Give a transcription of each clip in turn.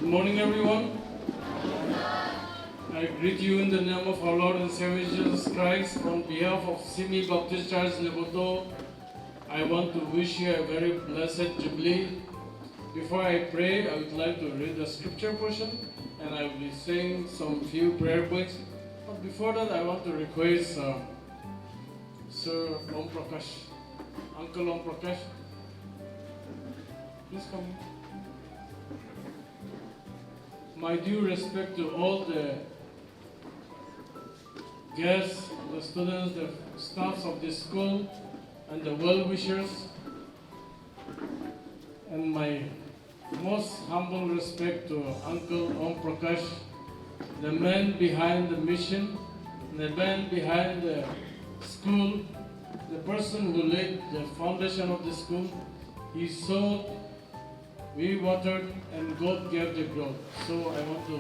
Good morning, everyone. I greet you in the name of our Lord and Savior Jesus Christ. On behalf of Simi Baptist Church Levoto, I want to wish you a very blessed Jubilee. Before I pray, I would like to read the scripture portion, and I will be saying some few prayer points. But before that, I want to request Sir Om Prakash, Uncle Om Prakash. Please come. My due respect to all the guests, the students, the staffs of this school, and the well-wishers, and my most humble respect to Uncle Om Prakash, the man behind the mission, the man behind the school, the person who laid the foundation of the school. He sowed, we watered, and God gave the growth. So I want to,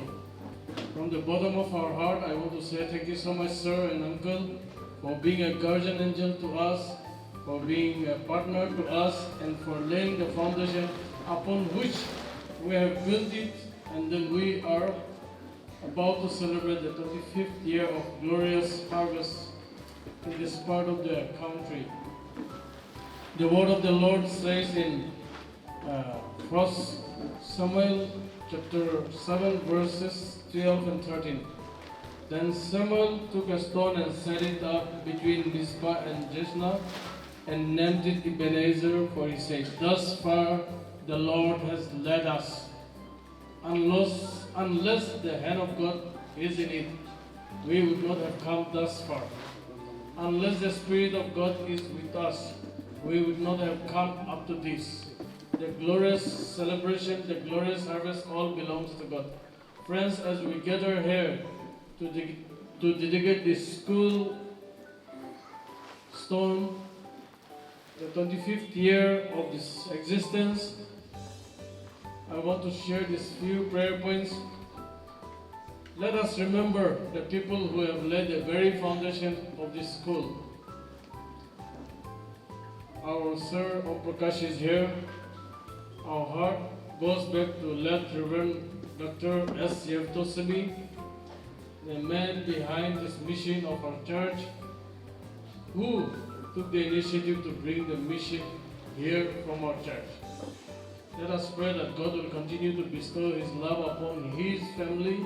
from the bottom of our heart, I want to say thank you so much, sir and uncle, for being a guardian angel to us, for being a partner to us, and for laying the foundation upon which we have built it, and then we are about to celebrate the 25th year of glorious harvest in this part of the country. The word of the Lord says in 1 Samuel chapter 7 verses 12 and 13. Then Samuel took a stone and set it up between Mizpah and Jesna, and named it Ebenezer, for he said, "Thus far the Lord has led us. Unless the hand of God is in it, we would not have come thus far. Unless the Spirit of God is with us, we would not have come up to this." The glorious celebration, the glorious harvest, all belongs to God. Friends, as we gather here to dedicate this school stone, the 25th year of this existence, I want to share these few prayer points. Let us remember the people who have laid the very foundation of this school. Our Sir Om Prakash is here. Our heart goes back to late Reverend Dr. S. Yevtosemi, the man behind this mission of our church, who took the initiative to bring the mission here from our church. Let us pray that God will continue to bestow His love upon His family.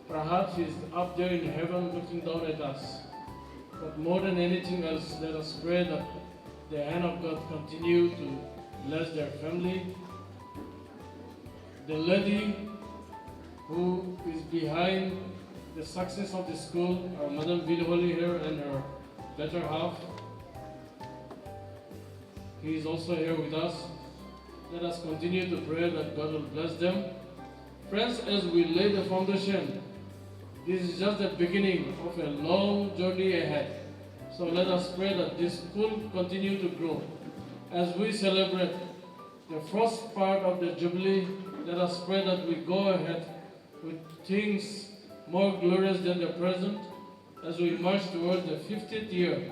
Perhaps He's up there in heaven looking down at us. But more than anything else, let us pray that the hand of God continue to bless their family. The lady who is behind the success of the school, our Madam Vidholi here and her better half, he is also here with us. Let us continue to pray that God will bless them. Friends, as we lay the foundation, this is just the beginning of a long journey ahead. So let us pray that this school continue to grow. As we celebrate the first part of the Jubilee, let us pray that we go ahead with things more glorious than the present. As we march toward the 50th year,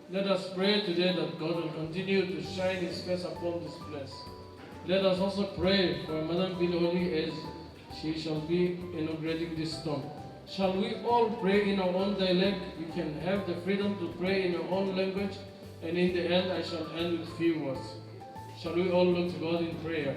let us pray today that God will continue to shine His face upon this place. Let us also pray for Madam Vidholi as she shall be inaugurating this stone. Shall we all pray in our own dialect? You can have the freedom to pray in your own language, and in the end I shall end with few words. Shall we all look to God in prayer?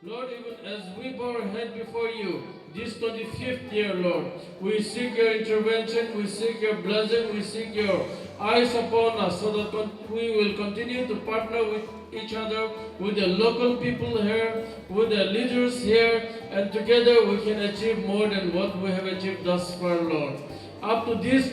Lord, even as we bow our head before you, this 25th year, Lord, we seek your intervention, we seek your blessing, we seek your eyes upon us so that we will continue to partner with each other, with the local people here, with the leaders here, and together we can achieve more than what we have achieved thus far, Lord. Up to this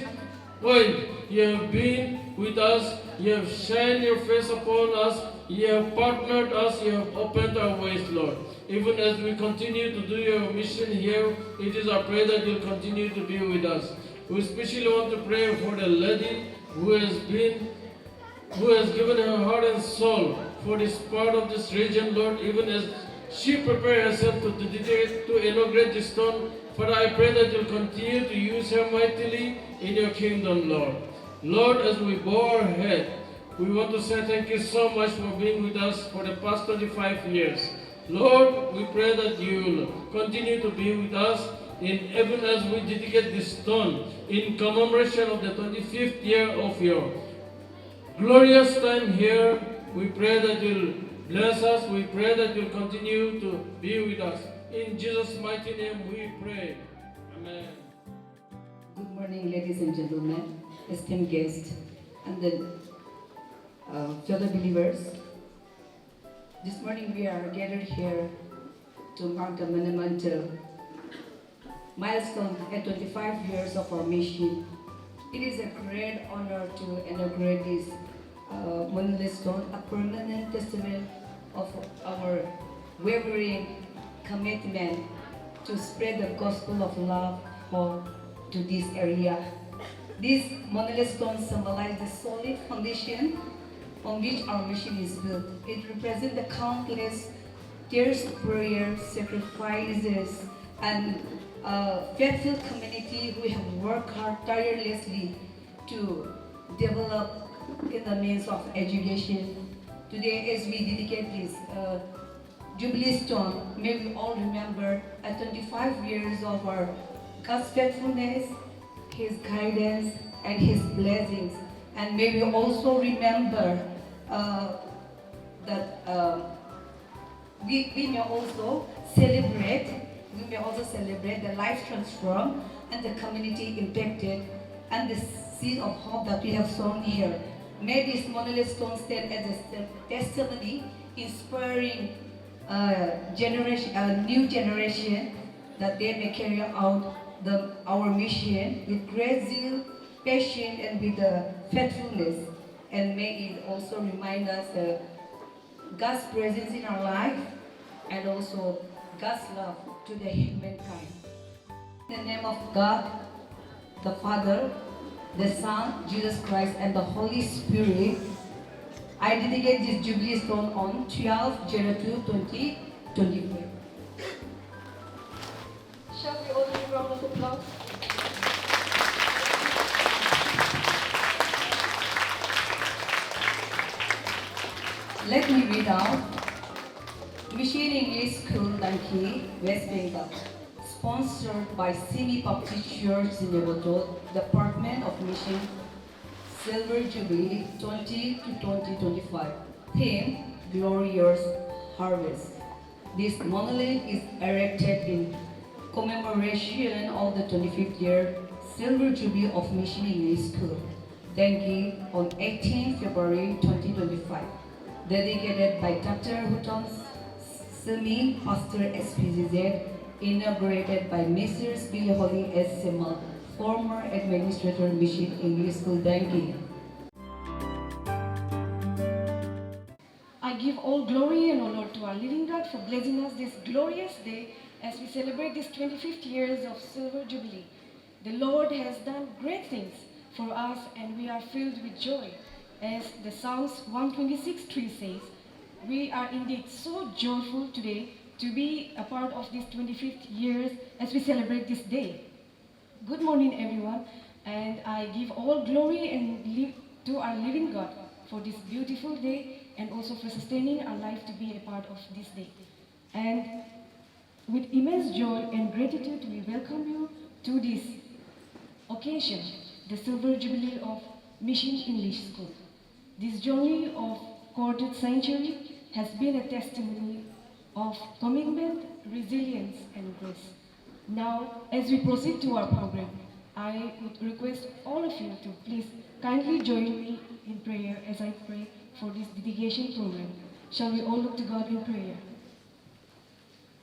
point, you have been with us, you have shined your face upon us, you have partnered us, you have opened our ways, Lord. Even as we continue to do your mission here, it is our prayer that you'll continue to be with us. We especially want to pray for the lady who has given her heart and soul for this part of this region, Lord, even as she prepares herself to dedicate, to inaugurate this stone. Father, I pray that you'll continue to use her mightily in your kingdom, Lord. Lord, as we bow our head, we want to say thank you so much for being with us for the past 25 years. Lord, we pray that you'll continue to be with us even as we dedicate this stone in commemoration of the 25th year of your glorious time here. We pray that you'll bless us. We pray that you'll continue to be with us. In Jesus' mighty name we pray. Amen. Good morning, ladies and gentlemen, esteemed guests, and the fellow believers. This morning we are gathered here to mark the monumental milestone at 25 years of our mission. It is a great honor to inaugurate this monumental stone, a permanent testament of our wavering commitment to spread the gospel of love, hope to this area. This monumental stone symbolizes the solid foundation on which our mission is built. It represents the countless tears of prayer, sacrifices, and faithful community who have worked hard tirelessly to develop in the means of education. Today, as we dedicate this Jubilee Stone, may we all remember 25 years of our God's faithfulness, His guidance, and His blessings. And may we also remember that we may also celebrate the lives transformed and the community impacted and the seed of hope that we have sown here. May this monolith stone stand as a testimony, inspiring new generation that they may carry out our mission with great zeal, passion, and with faithfulness. And may it also remind us God's presence in our life and also God's love to the humankind. In the name of God, the Father, the Son, Jesus Christ, and the Holy Spirit, I dedicate this Jubilee Stone on 12/02/2025. Shall we all give a round of applause? Let me read out. Mission English School, Danki, West Bengal. Sponsored by Simi Baptist Church, Zinegoto, Department of Mission, Silver Jubilee 20 to 2025. Theme, Glorious Harvest. This monolith is erected in commemoration of the 25th year Silver Jubilee of Mission English School, Danki, on 18 February 2025. Dedicated by Dr. Houghton Simi, Pastor SPZZ, inaugurated by Mrs. Billy Holly S. Sima, former Administrator Mission English School, Danki. I give all glory and honor to our living God for blessing us this glorious day as we celebrate this 25th years of Silver Jubilee. The Lord has done great things for us and we are filled with joy. As the Psalms 126:3 says, we are indeed so joyful today to be a part of this 25th years as we celebrate this day. Good morning, everyone, and I give all glory and to our living God for this beautiful day and also for sustaining our life to be a part of this day. And with immense joy and gratitude, we welcome you to this occasion, the Silver Jubilee of Mission English School. This journey of quarter century has been a testimony of commitment, resilience, and grace. Now, as we proceed to our program, I would request all of you to please kindly join me in prayer as I pray for this dedication program. Shall we all look to God in prayer?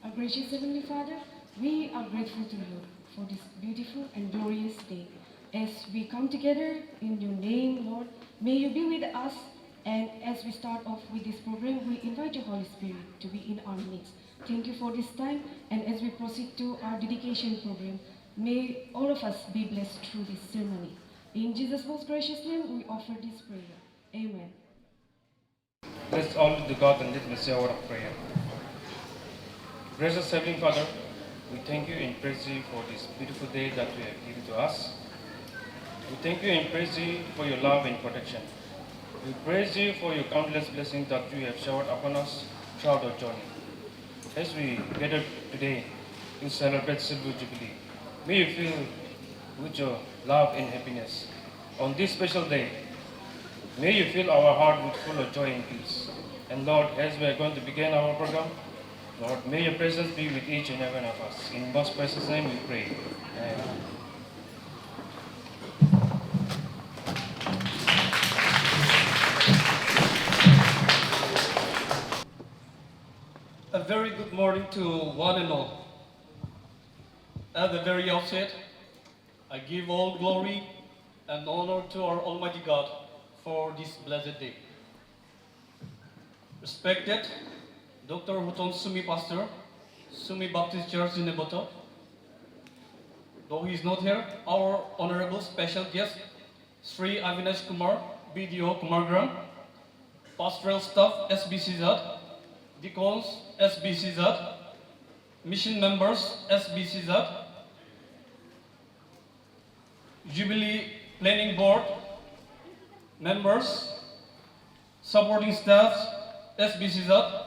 Our gracious Heavenly Father, we are grateful to you for this beautiful and glorious day. As we come together in your name, Lord, may you be with us. And as we start off with this program, we invite your Holy Spirit to be in our midst. Thank you for this time. And as we proceed to our dedication program, may all of us be blessed through this ceremony. In Jesus' most gracious name, we offer this prayer. Amen. Let's all look to God and let me say a word of prayer. Gracious Heavenly Father, we thank you and praise you for this beautiful day that you have given to us. We thank you and praise you for your love and protection. We praise you for your countless blessings that you have showered upon us throughout our journey. As we gather today to celebrate Silver Jubilee, may you fill with your love and happiness. On this special day, may you fill our heart with full of joy and peace. And Lord, as we are going to begin our program, Lord, may your presence be with each and every one of us. In most precious name we pray. Amen. A very good morning to one and all. At the very outset, I give all glory and honor to our Almighty God for this blessed day. Respected Dr. Huton Sumi Pastor, Sumi Baptist Church in Neboto. Though he is not here, our honorable special guest, Sri Avinash Kumar, BDO Kumargram, pastoral staff SBCZ, deacons SBCZ, mission members SBCZ, Jubilee Planning Board members, supporting staff SBCZ,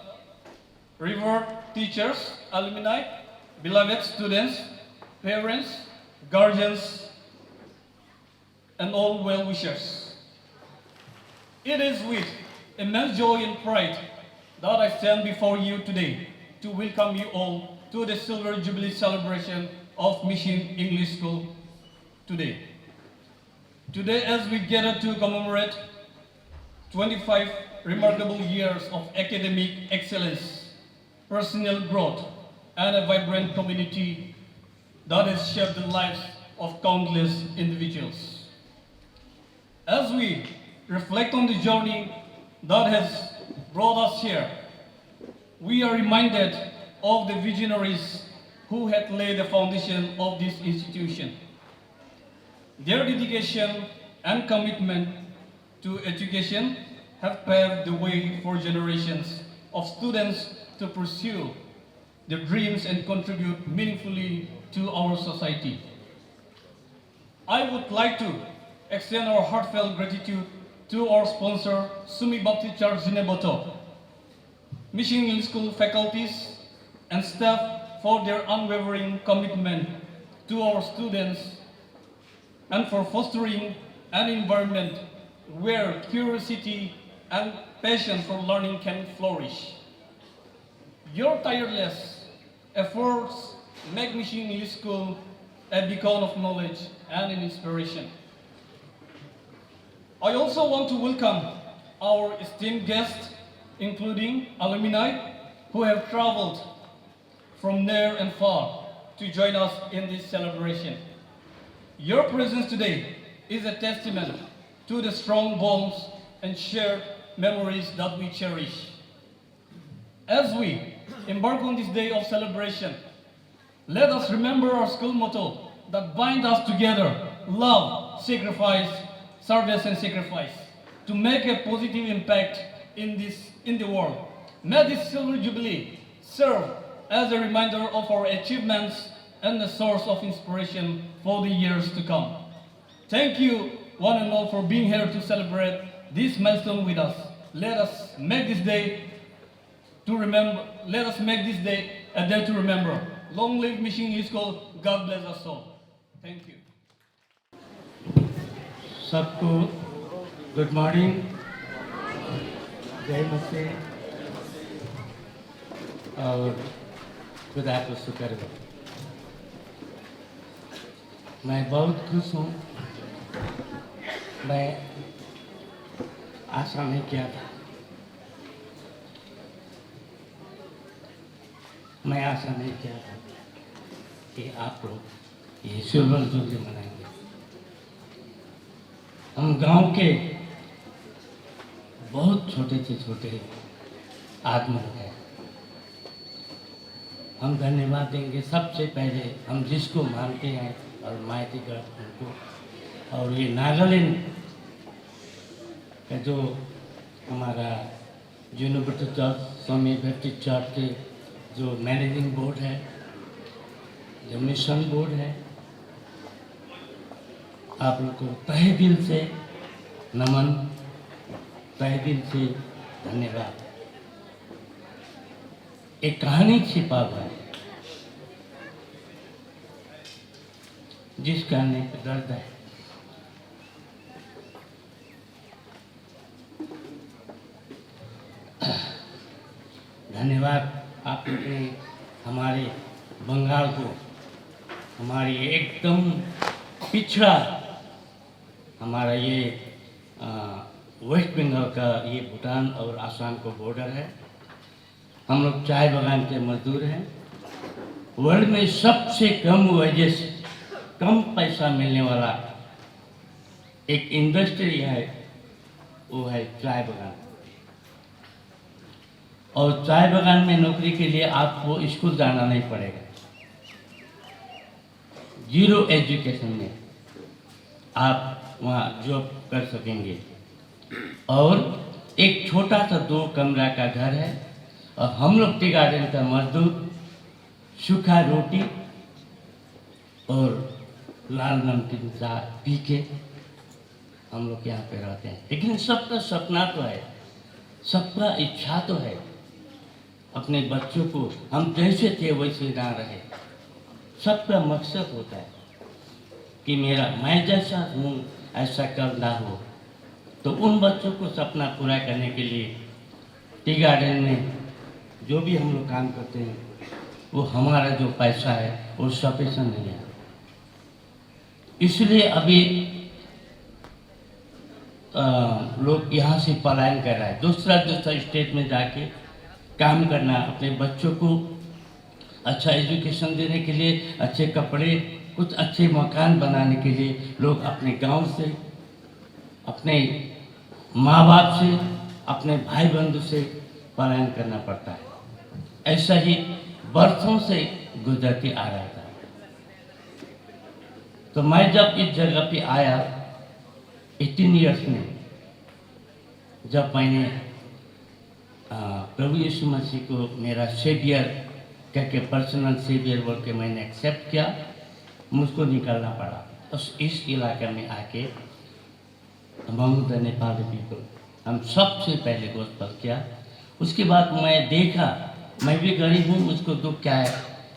revered teachers, alumni, beloved students, parents, guardians, and all well-wishers. It is with immense joy and pride that I stand before you today to welcome you all to the Silver Jubilee celebration of Mission English School today. Today, as we gather to commemorate 25 remarkable years of academic excellence, personal growth, and a vibrant community that has shaped the lives of countless individuals. As we reflect on the journey that has brought us here, we are reminded of the visionaries who had laid the foundation of this institution. Their dedication and commitment to education have paved the way for generations of students to pursue their dreams and contribute meaningfully to our society. I would like to extend our heartfelt gratitude to our sponsor, Sumi Baptist Church Zineboto, Mission English School faculties and staff for their unwavering commitment to our students and for fostering an environment where curiosity and passion for learning can flourish. Your tireless efforts make Mission English School a beacon of knowledge and an inspiration. I also want to welcome our esteemed guests, including alumni who have traveled from near and far to join us in this celebration. Your presence today is a testament to the strong bonds and shared memories that we cherish. As we embark on this day of celebration, let us remember our school motto that binds us together: love, sacrifice, service and sacrifice, to make a positive impact in the world. May this Silver Jubilee serve as a reminder of our achievements and a source of inspiration for the years to come. Thank you, one and all, for being here to celebrate this milestone with us. Let us make this day to remember. Let us make this day a day to remember. Long live Mission English School. God bless us all. Thank you. सबको good morning, जय मसीह। और खुदा को शुक्र हो। मैं बहुत खुश हूँ। मैं आशा नहीं किया था, मैं आशा नहीं किया था कि आप लोग ये सिल्वर जुबली मनाएंगे। हम गांव के बहुत छोटे से छोटे आदमी हैं। हम धन्यवाद देंगे सबसे पहले हम जिसको मानते हैं और माइटी गॉड उनको, और ये नागालैंड का जो हमारा यूनिवर्सिटी चर्च स्वामी बैप्टिस्ट चर्च के जो मैनेजिंग बोर्ड है, जो मिशन बोर्ड है, आप लोग को तहे दिल से नमन, तहे दिल से धन्यवाद। एक कहानी छिपा हुआ है जिस कहानी पे दर्द है। धन्यवाद आप लोगों ने हमारे बंगाल को, हमारी एकदम पिछड़ा हमारा ये वेस्ट बंगाल का ये भूटान और आसाम को बॉर्डर है। हम लोग चाय बागान के मजदूर हैं। वर्ल्ड में सबसे कम वेजेस, कम पैसा मिलने वाला एक इंडस्ट्री है, वो है चाय बागान। और चाय बागान में नौकरी के लिए आपको स्कूल जाना नहीं पड़ेगा। जीरो एजुकेशन में आप वहाँ जॉब कर सकेंगे। और एक छोटा सा 2 कमरा का घर है और हम लोग टी गार्डन का मजदूर सूखा रोटी और लाल नमकीन चाय पी के हम लोग यहाँ पे रहते हैं। लेकिन सबका सपना तो है, सबका इच्छा तो है अपने बच्चों को हम जैसे थे वैसे ना रहे। सबका मकसद होता है कि मेरा मैं जैसा हूँ ऐसा कल ना हो। तो उन बच्चों को सपना पूरा करने के लिए टी गार्डन में जो भी हम लोग काम करते हैं, वो हमारा जो पैसा है वो सफिशिएंट नहीं है। इसलिए अभी लोग यहाँ से पलायन कर रहा है, दूसरा स्टेट में जाके काम करना, अपने बच्चों को अच्छा एजुकेशन देने के लिए, अच्छे कपड़े, कुछ अच्छे मकान बनाने के लिए लोग अपने गांव से, अपने माँ बाप से, अपने भाई बंधु से पलायन करना पड़ता है। ऐसा ही बरसों से गुजरती आ रहा था। तो मैं जब इस जगह पे आया 18 इयर्स में, जब मैंने प्रभु यीशु मसीह को मेरा सेवियर करके, पर्सनल सेवियर बोल के मैंने एक्सेप्ट किया, मुझको निकलना पड़ा। उस इस इलाके में आके अमंग द नेपाली पीपल हम सबसे पहले गोस्पेल किया। उसके बाद मैं देखा, मैं भी गरीब हूँ, मुझको दुख क्या है,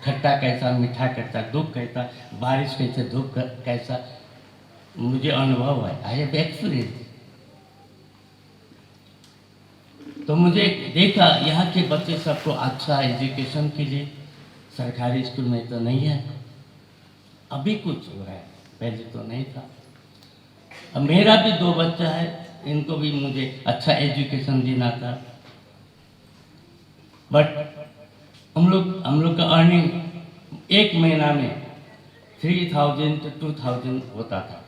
खट्टा कैसा, मीठा कैसा, दुख कैसा, बारिश कैसे, धूप कैसा, मुझे अनुभव है, आई हैव एक्सपीरियंस। तो मुझे देखा यहाँ के बच्चे सबको अच्छा एजुकेशन के लिए सरकारी स्कूल में तो नहीं है, अभी कुछ हो रहा है, पहले तो नहीं था। अब मेरा भी 2 बच्चा है, इनको भी मुझे अच्छा एजुकेशन देना था। बट हम लोग का अर्निंग एक महीना में 3000 to 2000 होता था।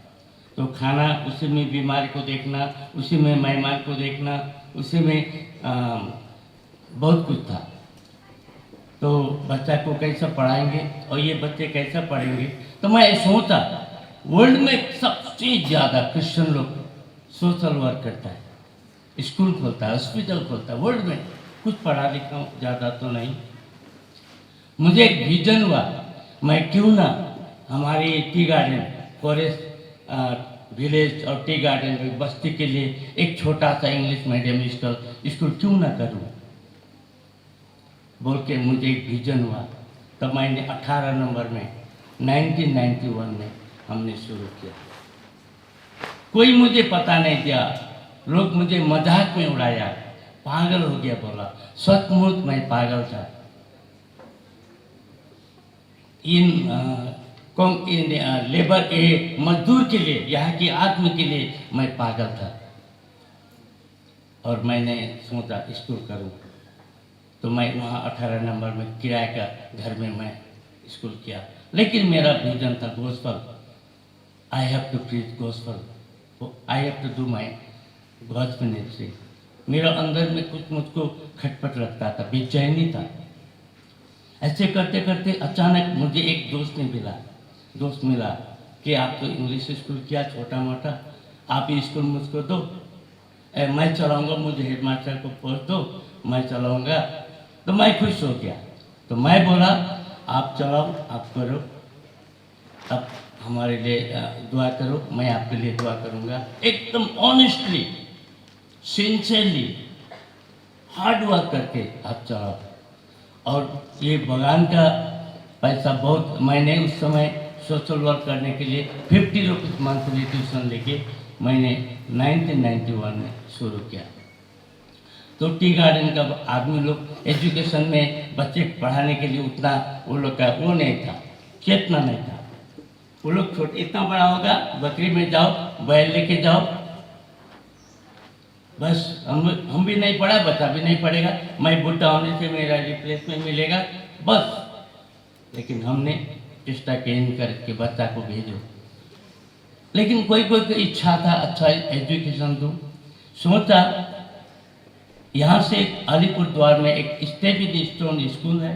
तो खाना, उसी में बीमारी को देखना, उसी में मेहमान को देखना, उसी में बहुत कुछ था। तो बच्चा को कैसा पढ़ाएंगे और ये बच्चे कैसा पढ़ेंगे। तो मैं सोचा वर्ल्ड में सबसे ज़्यादा क्रिश्चियन लोग सोशल वर्क करता है, स्कूल खोलता है, हॉस्पिटल खोलता है, वर्ल्ड में कुछ पढ़ा लिखा ज़्यादा तो नहीं। मुझे एक विजन हुआ, मैं क्यों ना हमारे टी गार्डन फॉरेस्ट विलेज और टी गार्डन बस्ती के लिए एक छोटा सा इंग्लिश मीडियम स्कूल क्यों ना करूं बोल के मुझे एक विजन हुआ। तब मैंने 18 नंबर में 1991 में हमने शुरू किया। कोई मुझे पता नहीं दिया, लोग मुझे मजाक में उड़ाया, पागल हो गया बोला। सचमुच मैं पागल था। इन लेबर के मजदूर के लिए, यहाँ की आदमी के लिए मैं पागल था। और मैंने सोचा स्कूल करूँ, तो मैं वहाँ 18 नंबर में किराए का घर में मैं स्कूल किया। लेकिन मेरा विजन था gospel, I have to preach gospel, I have to do my God's ministry. मेरा अंदर में कुछ मुझको खटपट लगता था, बेचैनी था। ऐसे करते करते अचानक मुझे एक दोस्त मिला कि आप तो इंग्लिश स्कूल किया छोटा मोटा, आप ये स्कूल मुझको दो, मैं चलाऊंगा, मुझे हेडमास्टर को पोस्ट दो, मैं चलाऊंगा। तो मैं खुश हो गया। तो मैं बोला आप चलाओ, आप करो, अब हमारे लिए दुआ करो, मैं आपके लिए दुआ करूंगा। एकदम ऑनेस्टली, सिंसियरली, हार्ड वर्क करके आप चलाओ। और ये बगान का पैसा बहुत, मैंने उस समय सोशल वर्क करने के लिए 50 रुपीज़ मंथली ट्यूशन लेके मैंने 1991 में शुरू किया। तो टी गार्डन का आदमी लोग एजुकेशन में बच्चे पढ़ाने के लिए उतना वो लोग का वो नहीं था, चेतना नहीं था। वो लोग छोटे, इतना बड़ा होगा बकरी में जाओ, बैल लेके जाओ, बस हम भी नहीं पढ़ा, बच्चा भी नहीं पढ़ेगा, मैं बुढ़ा होने से मेरा रिप्लेसमेंट मिलेगा, बस। लेकिन हमने चेष्टा केंद्र करके बच्चा को भेजो। लेकिन कोई कोई की इच्छा था अच्छा एजुकेशन दूँ। सोचा यहाँ से अलीपुर द्वार में एक स्टेपिंग स्टोन स्कूल है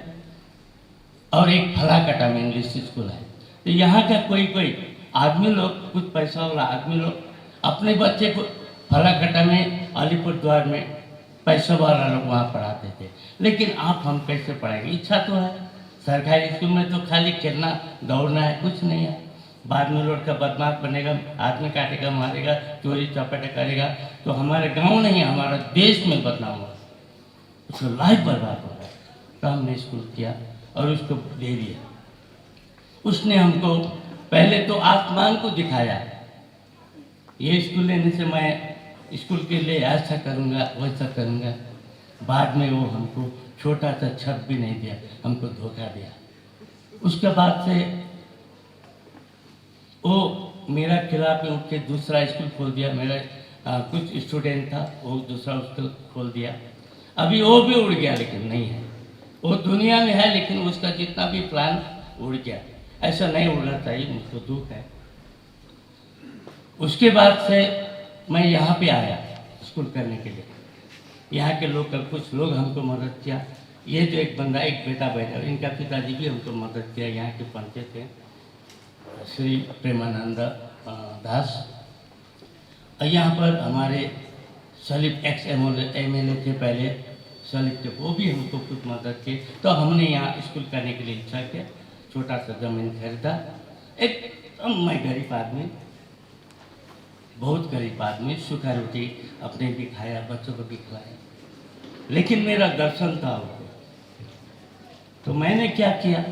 और एक फलाकटा में इंग्लिश स्कूल है। तो यहाँ का कोई आदमी लोग, कुछ पैसा वाला आदमी लोग अपने बच्चे को फलाकटा में अलीपुर द्वार में पैसा वाला लोग वहाँ पढ़ाते थे। लेकिन आप हम कैसे पढ़ाएंगे? इच्छा तो है, सरकारी स्कूल में तो खाली खेलना दौड़ना है, कुछ नहीं है। बाद में लौट का बदमाश बनेगा, आदमी काटेगा, मारेगा, चोरी चपाटे करेगा, तो हमारे गांव नहीं हमारा देश में बदनाम होगा, उसका लाइफ बर्बाद होगा। तो हमने स्कूल किया और उसको दे दिया। उसने हमको पहले तो आसमान को दिखाया, ये स्कूल लेने से मैं स्कूल के लिए ऐसा करूँगा वैसा करूँगा। बाद में वो हमको छोटा सा छत भी नहीं दिया, हमको धोखा दिया। उसके बाद से वो मेरा खिलाफ में उठ के दूसरा स्कूल खोल दिया। मेरा कुछ स्टूडेंट था, वो दूसरा स्कूल खोल दिया। अभी वो भी उड़ गया, लेकिन नहीं है, वो दुनिया में है, लेकिन उसका जितना भी प्लान उड़ गया। ऐसा नहीं उड़ना चाहिए, मुझको दुख है। उसके बाद से मैं यहाँ पे आया स्कूल करने के लिए। यहाँ के लोग, कुछ लोग हमको मदद किया। ये जो एक बंदा, एक बेटा बैठा, इनका पिताजी भी हमको मदद किया। यहाँ के पंचे थे श्री प्रेमानंद दास। और यहाँ पर हमारे सलीप एक्स एमएलए थे पहले, सलीप थे, वो भी हमको कुछ मदद की। तो हमने यहाँ स्कूल करने के लिए इच्छा किया, छोटा सा जमीन खरीदा। एकदम मैं गरीब आदमी, बहुत गरीब आदमी, सूखा रोटी अपने भी खाया, बच्चों को भी खिलाया, लेकिन मेरा दर्शन था वो। तो मैंने क्या किया,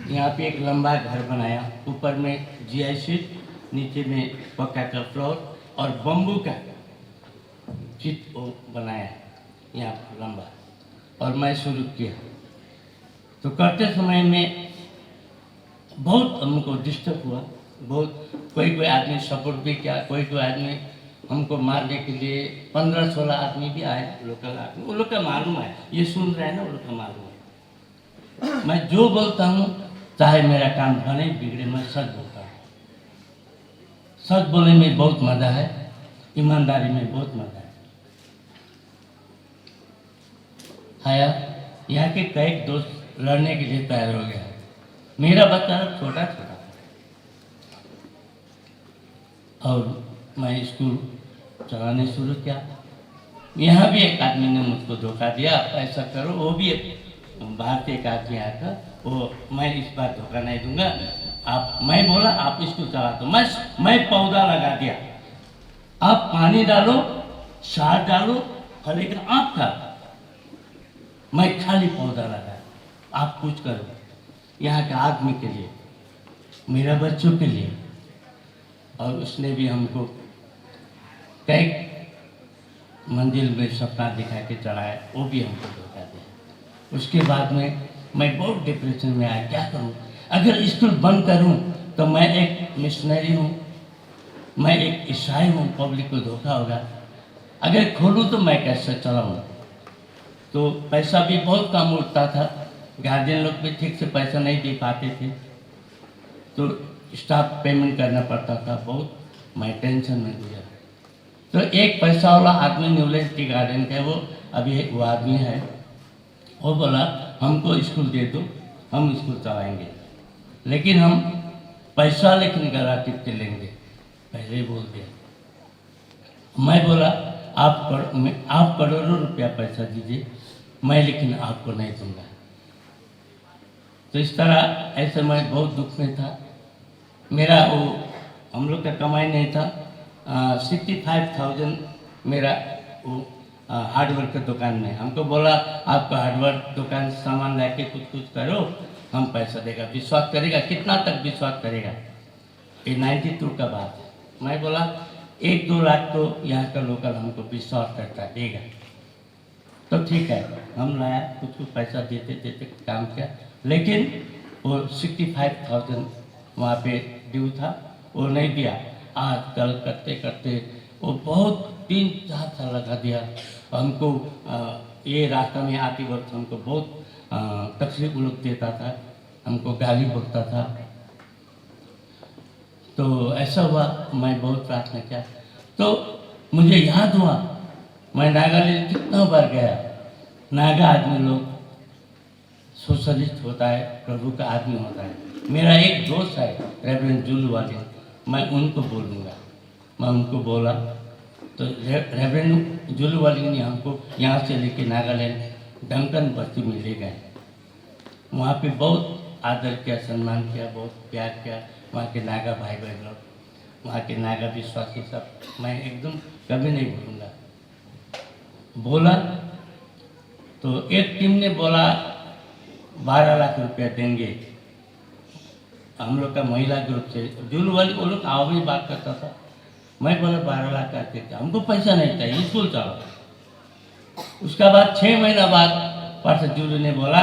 यहाँ पे एक लंबा घर बनाया, ऊपर में जीआई शीट, नीचे में पक्का का फ्लोर और बम्बू का चिट बनाया यहाँ लंबा। और मैं शुरू किया। तो करते समय में बहुत हमको डिस्टर्ब हुआ, बहुत कोई आदमी सपोर्ट भी किया, कोई आदमी हमको मारने के लिए 15-16 आदमी भी आए, लोकल आदमी। वो लोग का मालूम है, ये सुन रहे हैं ना, वो लोग का मालूम है। मैं जो बोलता हूँ, चाहे मेरा काम बने बिगड़े, मैं सच बोलता हूँ। सच बोलने में बहुत मज़ा है, ईमानदारी में बहुत मज़ा है। आया यहाँ के कई दोस्त लड़ने के लिए तैयार हो गया। मेरा बच्चा छोटा छोटा और मैं स्कूल चलाने शुरू किया। यहाँ भी एक आदमी ने मुझको धोखा दिया, ऐसा करो। वो भी बाहर से एक आदमी आया था, वो मैं इस बार धोखा नहीं दूंगा, आप, मैं बोला आप स्कूल चला दो। मैं पौधा लगा दिया, आप पानी डालो, सार डालो, फलेगा आपका। मैं खाली पौधा लगा, आप कुछ करो यहाँ के आदमी के लिए, मेरा बच्चों के लिए। और उसने भी हमको कई मंजिल में सपना दिखा के चढ़ाया, वो भी हमको धोखा दिया। उसके बाद में मैं बहुत डिप्रेशन में आया, क्या करूं? अगर स्कूल बंद करूं तो मैं एक मिशनरी हूं, मैं एक ईसाई हूं, पब्लिक को धोखा होगा। अगर खोलूं तो मैं कैसे चलाऊं? तो पैसा भी बहुत कम उठता था, गार्जियन लोग भी ठीक से पैसा नहीं दे पाते थे, तो स्टाफ पेमेंट करना पड़ता था। बहुत मैं टेंशन में गुजरा। तो एक पैसा वाला आदमी न्यूलैंड टी गार्डन का, वो अभी वो आदमी है, वो बोला हमको स्कूल दे दो, हम स्कूल चलाएंगे, लेकिन हम पैसा लेकिन गारंटी के लेंगे, पहले ही बोल दिया। मैं बोला आप करोड़ों रुपया पैसा दीजिए, मैं लेकिन आपको नहीं दूंगा। तो इस तरह ऐसे मैं बहुत दुख में था। मेरा वो हम लोग का कमाई नहीं था, 65,000 मेरा वो हार्डवेयर के दुकान में। हमको बोला आपका हार्डवेयर दुकान से सामान लाके कुछ करो, हम पैसा देगा। विश्वास करेगा? कितना तक विश्वास करेगा? ये 92 का बात है। मैं बोला 1-2 लाख तो यहाँ का लोकल हमको विश्वास करता है, देगा। तो ठीक है, हम लाया, कुछ पैसा देते काम किया, लेकिन वो 65,000 वहाँ पे ड्यू था, वो नहीं दिया। आज कल करते करते वो बहुत 3-4 साल लगा दिया हमको। ये रास्ता में आते वक्त हमको बहुत तकलीफ लोग देता था, हमको गाली बोलता था। तो ऐसा हुआ, मैं बहुत प्रार्थना किया, तो मुझे याद हुआ मैं नागालैंड कितना बार गया। नागा आदमी लोग सोशलिस्ट होता है, प्रभु का आदमी होता है। मेरा एक दोस्त है रेवरेंड जुलू वाले, मैं उनको बोलूँगा। मैं उनको बोला तो रेवरेंड जुलू वाले ने हमको यहाँ से लेके नागालैंड डंकन बस्ती में ले गए। वहाँ पे बहुत आदर किया, सम्मान किया, बहुत प्यार किया। वहाँ के नागा भाई बहन लोग, वहाँ के नागा विश्वासी सब, मैं एकदम कभी नहीं भूलूँगा। बोला तो एक टीम ने बोला 12 लाख रुपया देंगे, हम लोग का महिला ग्रुप से। जुलू वाली वो लोग आओ भी बात करता था। मैं बोला 12 लाख का देते, हमको पैसा नहीं चाहिए, स्कूल चलो। उसका बाद 6 महीना बाद पार्षद जुलू ने बोला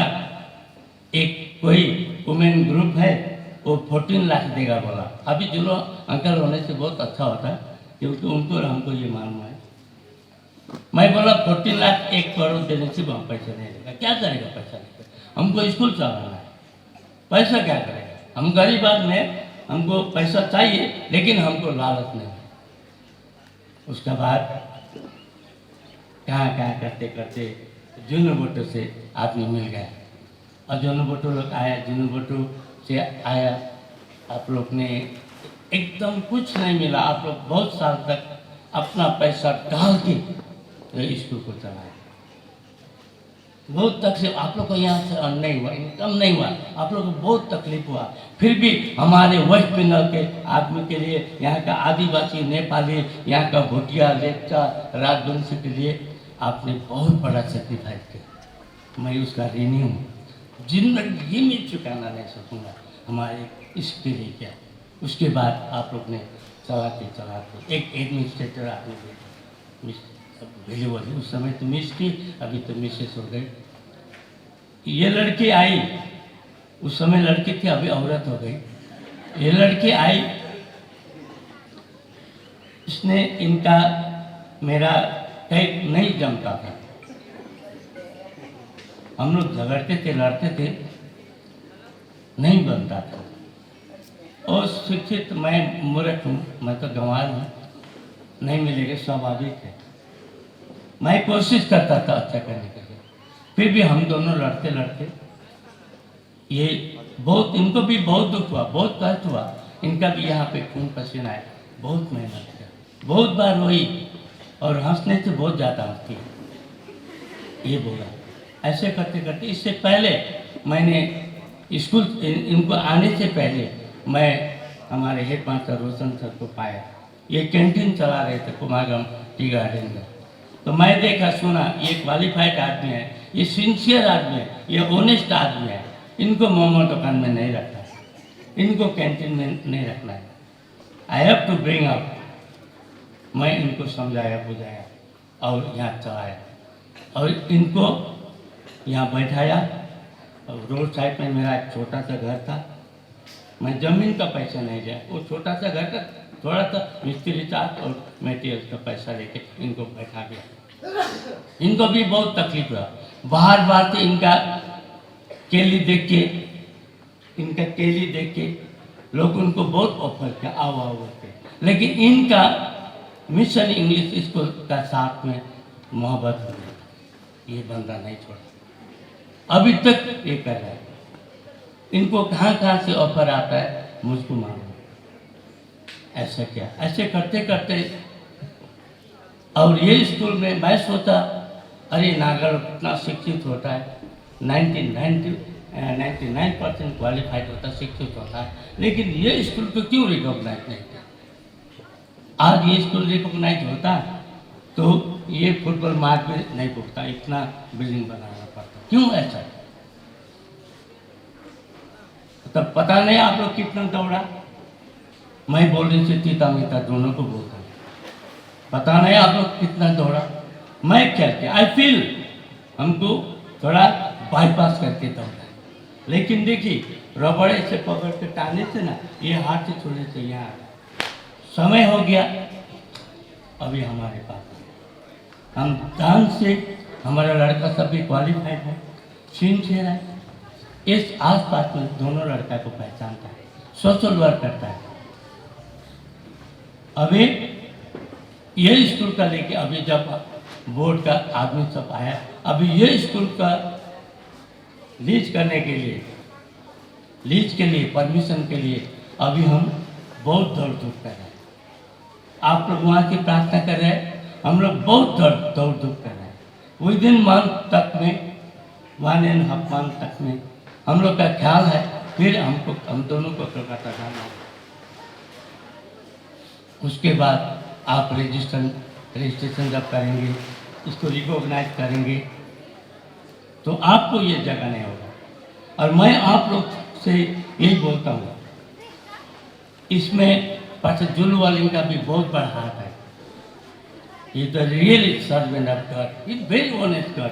एक कोई वुमेन ग्रुप है, वो 14 लाख देगा बोला। अभी जुलू अंकल होने से बहुत अच्छा होता है, क्योंकि उनको और हमको ये मालूम है। मैं बोला 14 लाख 1 करोड़ देने से हम पैसा नहीं देगा। क्या करेगा पैसा लेकर? हमको स्कूल चलाना है, पैसा क्या करेगा? हम गरीब आदमी हैं, हमको पैसा चाहिए, लेकिन हमको लालच नहीं है। उसके बाद कहाँ करते करते जुनू बोटो से आदमी मिल गया, और जुनू बोटो लोग आया। जुनू बोटो से आया, आप लोग ने एकदम कुछ नहीं मिला, आप लोग बहुत साल तक अपना पैसा डाल के स्कूल को चलाया। बहुत तकलीफ आप लोग को, यहाँ से अर्न नहीं हुआ, इनकम नहीं हुआ, आप लोग को बहुत तकलीफ हुआ। फिर भी हमारे वेस्ट बंगाल के आदमी के लिए, यहाँ का आदिवासी, नेपाली, यहाँ का भूटिया, लेपचा, राजवंशी के लिए आपने बहुत बड़ा सेक्रीफाइस किया। मैं उसका ऋणी हूँ, जिंदगी में चुकाना नहीं सकूँगा हमारे इसके लिए क्या। उसके बाद आप लोग ने चलाते एक एडमिनिस्ट्रेटर आपने भेजे बोली। उस समय तो मिस की, अभी तो मिसेस हो गई। ये लड़की आई, उस समय लड़की थी, अभी औरत हो गई। ये लड़की आई, इसने इनका मेरा टाइप नहीं जमता था। हम लोग झगड़ते थे, लड़ते थे, नहीं बनता था। और शिक्षित मैं मूर्ख हूँ, मैं तो गंवार हूँ, नहीं मिलेगा, स्वाभाविक है। मैं कोशिश करता था अच्छा करने के लिए, फिर भी हम दोनों लड़ते लड़ते ये बहुत, इनको भी बहुत दुख हुआ, बहुत कष्ट हुआ। इनका भी यहाँ पे खून पसीना है, बहुत मेहनत किया, बहुत बार रोई, और हंसने से बहुत ज़्यादा हंसती है। ये बोला ऐसे करते करते, इससे पहले मैंने स्कूल, इनको आने से पहले मैं हमारे हेड मास्टर रोशन सर को पाया। ये कैंटीन चला रहे थे कुमारगम टी गार्डन में। तो मैं देखा, सुना, ये क्वालिफाइड आदमी है, ये सिंसियर आदमी है, ये ऑनेस्ट आदमी है। इनको मोमो दुकान में नहीं रखना है, इनको कैंटीन में नहीं रखना है। I have to bring up. मैं इनको समझाया, बुझाया और यहाँ चलाया, और इनको यहाँ बैठाया, रोड साइड में मेरा एक छोटा सा घर था, मैं जमीन का पैसा नहीं दिया, वो छोटा सा घर का थोड़ा सा मिस्त्री चार्ज और मटेरियल का पैसा लेके इनको बैठा गया। इनको भी बहुत तकलीफ हुआ, बाहर से इनका केली देख के लोग उनको बहुत ऑफर किया आओ के, लेकिन इनका मिशन इंग्लिश स्कूल का साथ में मोहब्बत हो गया, ये बंदा नहीं छोड़ा, अभी तक ये कर रहा है। इनको कहाँ से ऑफर आता है, मुझको मालूम। ऐसा क्या, ऐसे करते करते और ये स्कूल में मैं सोचा अरे नागल कितना शिक्षित होता है, 99% क्वालिफाइड होता है, शिक्षित होता है, लेकिन ये स्कूल को क्यों रिकॉग्नाइज नहीं किया? आज ये स्कूल रिकॉग्नाइज होता तो ये फुटबॉल मैच में नहीं पुगता, इतना बिल्डिंग बनाना पड़ता, क्यों ऐसा? तब पता नहीं आप लोग कितना दौड़ा, मैं बोलने से तीता मीता दोनों को बोलता हूँ, पता नहीं आप लोग कितना दौड़ा, मैं क्या किया, आई फील हमको थोड़ा बाईपास करके दौड़ा, लेकिन देखिए रबड़े से पकड़ के टाने से ना, ये हाथ से छोड़ने से यहाँ समय हो गया, अभी हमारे पास हम जान से, हमारा लड़का सब भी क्वालिफाइड है, सिंसियर है, इस आसपास में दोनों लड़का को पहचानता है, सोशल वर्क करता है। अभी ये स्कूल का लेके अभी जब बोर्ड का आदमी सब आया, अभी ये स्कूल का लीज करने के लिए, लीज के लिए, परमिशन के लिए अभी हम बहुत दौड़ धूप कर रहे हैं। आप लोग वहाँ की प्रार्थना कर रहे हैं, हम लोग बहुत दौड़ धूप कर रहे हैं। विद इन मंथ तक में, 1.5 मंथ तक में हम लोग का ख्याल है, फिर हम दोनों को कोलकाता जाना है। उसके बाद आप रजिस्ट्रेशन जब करेंगे, इसको रिकॉग्नाइज करेंगे, तो आपको ये जगह नहीं होगा। और मैं आप लोग से यही बोलता हूँ, इसमें जुल वाले का भी बहुत बड़ा हाथ है। ये the real servant of God, is very honest God.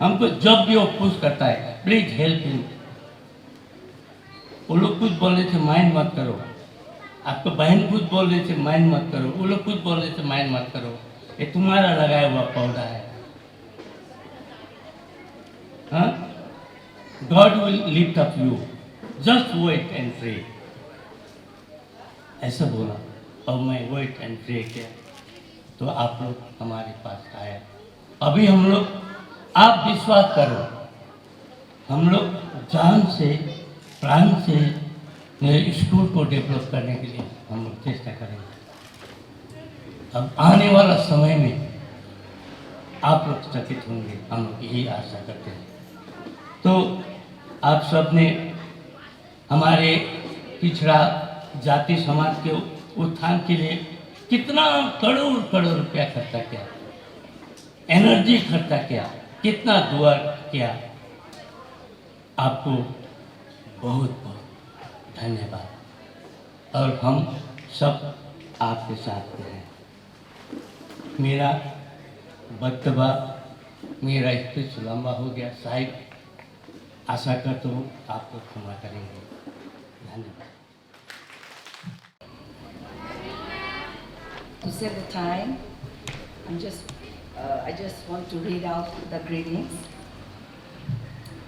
हमको जब भी वो पुश करता है, प्लीज हेल्प हिम। वो लोग कुछ बोलने से माइंड मत करो, आपको बहन कुछ बोलने से माइंड मत करो, वो लोग कुछ बोलने से माइंड मत करो, ये तुम्हारा लगाया हुआ पौधा है। हाँ, God will lift up you, just wait and pray, ऐसा बोला। और मैं वेट एंड प्रे किया तो आप लोग हमारे पास आए। अभी हम लोग, आप विश्वास करो, हम लोग जान से प्राण से मेरे स्कूल को डेवलप करने के लिए हम लोग चेष्टा करेंगे। अब आने वाला समय में आप लोग चकित होंगे, हम लोग यही आशा करते हैं। तो आप सब ने हमारे पिछड़ा जाति समाज के उत्थान के लिए कितना करोड़ रुपया खर्चा किया, एनर्जी खर्चा किया, कितना दुआ किया, आपको बहुत बहुत धन्यवाद। और हम सब आपके साथ हैं। मेरा बदतबा, मेरा स्पीच लंबा हो गया साहिब, आशा करता हूँ आप लोग क्षमा करेंगे। धन्यवाद। To save the time, I just want to read out the greetings.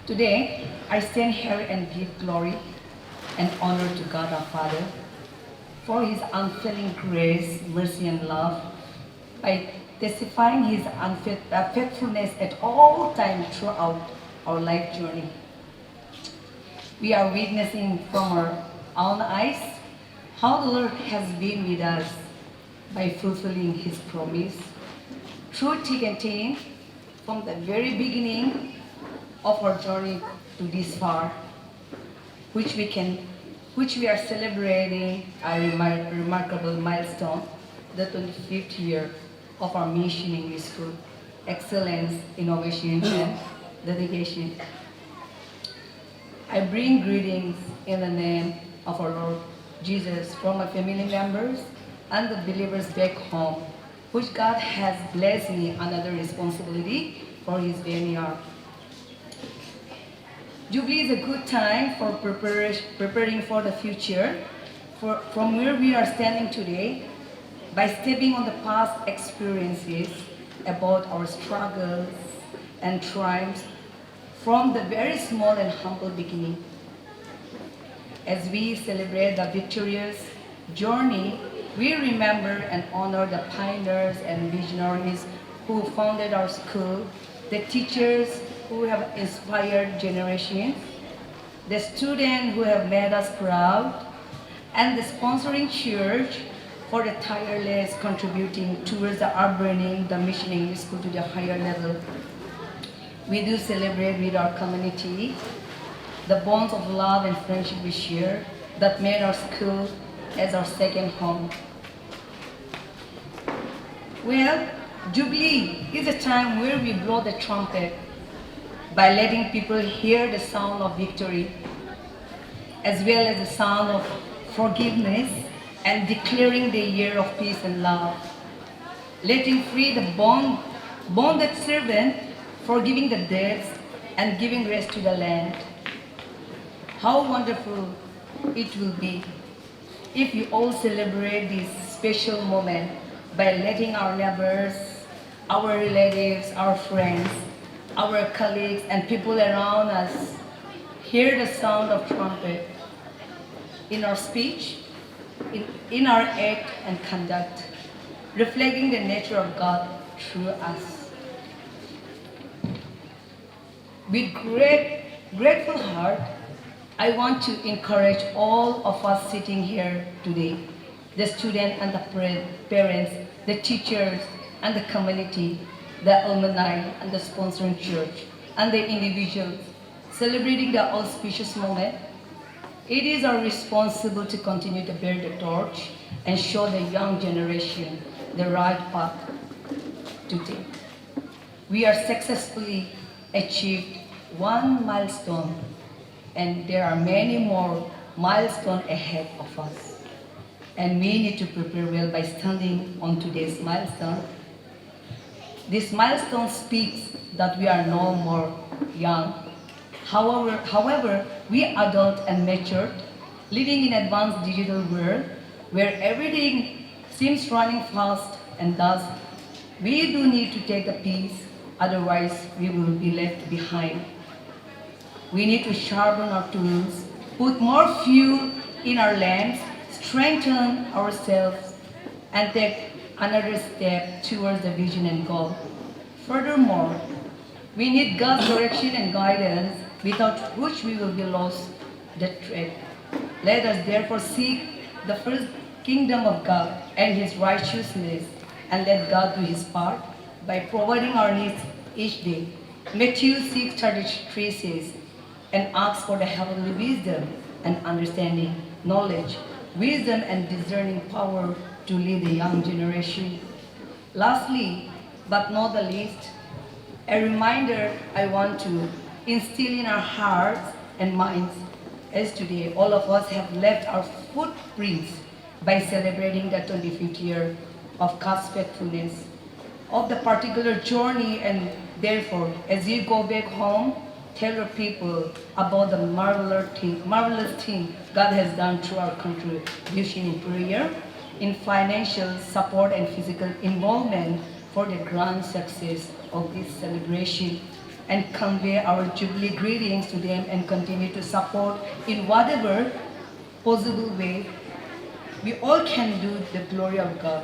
Today, I stand here and give glory and honor to God our Father for His unfailing grace, mercy, and love by testifying His faithfulness at all times throughout our life journey. We are witnessing from our own eyes how the Lord has been with us by fulfilling His promise through thick and thin from the very beginning of our journey to this far, which we are celebrating a remarkable milestone, the 25th year of our mission English School, excellence, innovation, and dedication. I bring greetings in the name of our Lord Jesus from my family members and the believers back home, which God has blessed me another responsibility for His vineyard. Jubilee is a good time for preparing for the future. From where we are standing today, by stepping on the past experiences about our struggles and triumphs from the very small and humble beginning. As we celebrate the victorious journey, we remember and honor the pioneers and visionaries who founded our school, the teachers who have inspired generations, the students who have made us proud, and the sponsoring church for the tireless contributing towards the upbringing the Mission English School to the higher level. We do celebrate with our community the bonds of love and friendship we share that made our school as our second home. Well, Jubilee is a time where we blow the trumpet by letting people hear the sound of victory, as well as the sound of forgiveness, and declaring the year of peace and love. Letting free the bonded servant, forgiving the debts, and giving rest to the land. How wonderful it will be if you all celebrate this special moment by letting our neighbors, our relatives, our friends, our colleagues, and people around us hear the sound of trumpet in our speech, in our act and conduct, reflecting the nature of God through us. With grateful heart, I want to encourage all of us sitting here today, the students and the parents, the teachers and the community, the alumni and the sponsoring church, and the individuals celebrating the auspicious moment. It is our responsibility to continue to bear the torch and show the young generation the right path to take. We are successfully achieved one milestone, and there are many more milestones ahead of us. And we need to prepare well by standing on today's milestone. This milestone speaks that we are no more young. However, we adult and matured, living in advanced digital world where everything seems running fast, and thus we do need to take the peace, otherwise we will be left behind. We need to sharpen our tools, put more fuel in our lamps, strengthen ourselves, and take another step towards the vision and goal. Furthermore, we need God's direction and guidance, without which we will be lost the track. Let us therefore seek the first kingdom of God and His righteousness, and let God do His part by providing our needs each day. Matthew 6:33 says, and ask for the heavenly wisdom and understanding, knowledge, wisdom and discerning power to lead the young generation. Lastly, but not the least, a reminder I want to instill in our hearts and minds, as today all of us have left our footprints by celebrating the 25th year of God's faithfulness, of the particular journey, and therefore, as you go back home, tell your people about the marvelous thing God has done through our contribution in prayer, in financial support and physical involvement for the grand success of this celebration, and convey our Jubilee greetings to them and continue to support in whatever possible way we all can do the glory of God.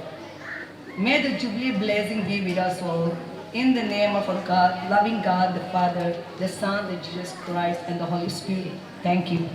May the Jubilee blessing be with us all. In the name of our God, loving God, the Father, the Son, the Jesus Christ, and the Holy Spirit. Thank you.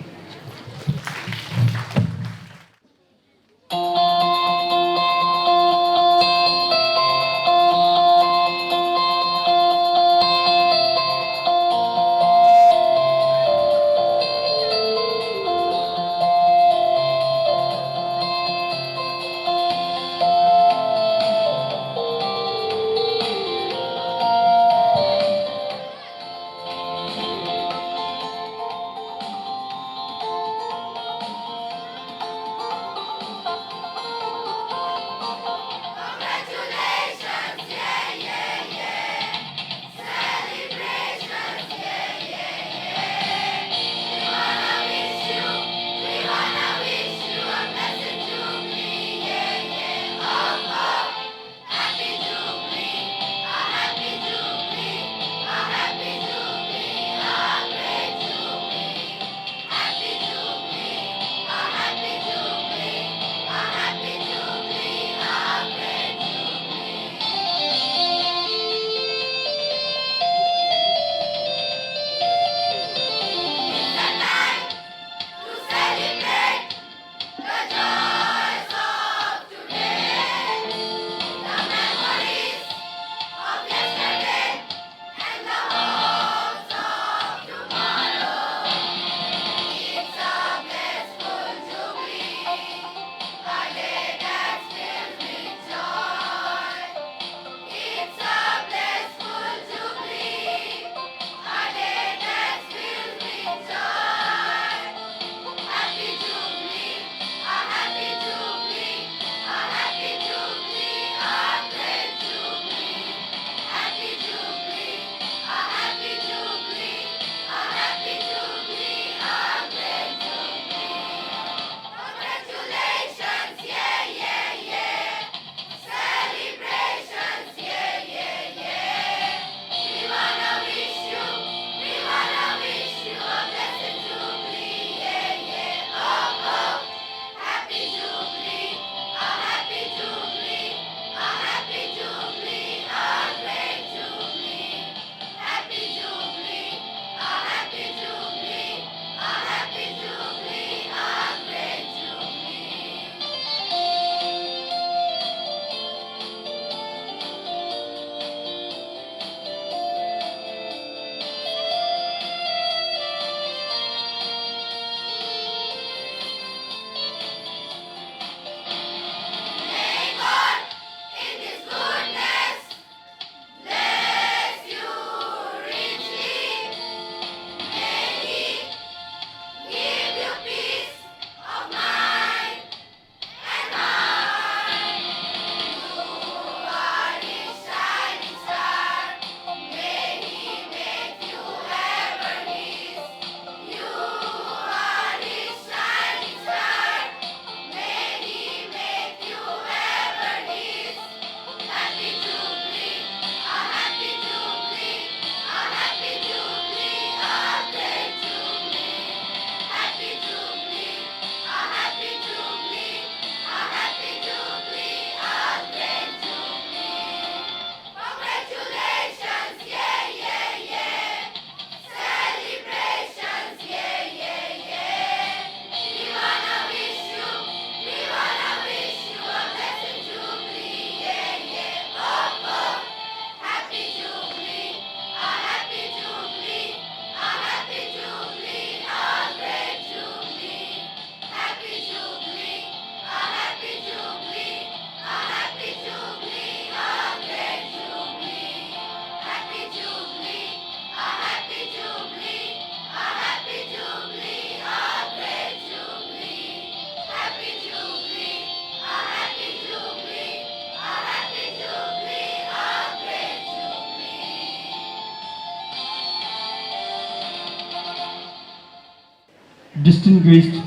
distinguished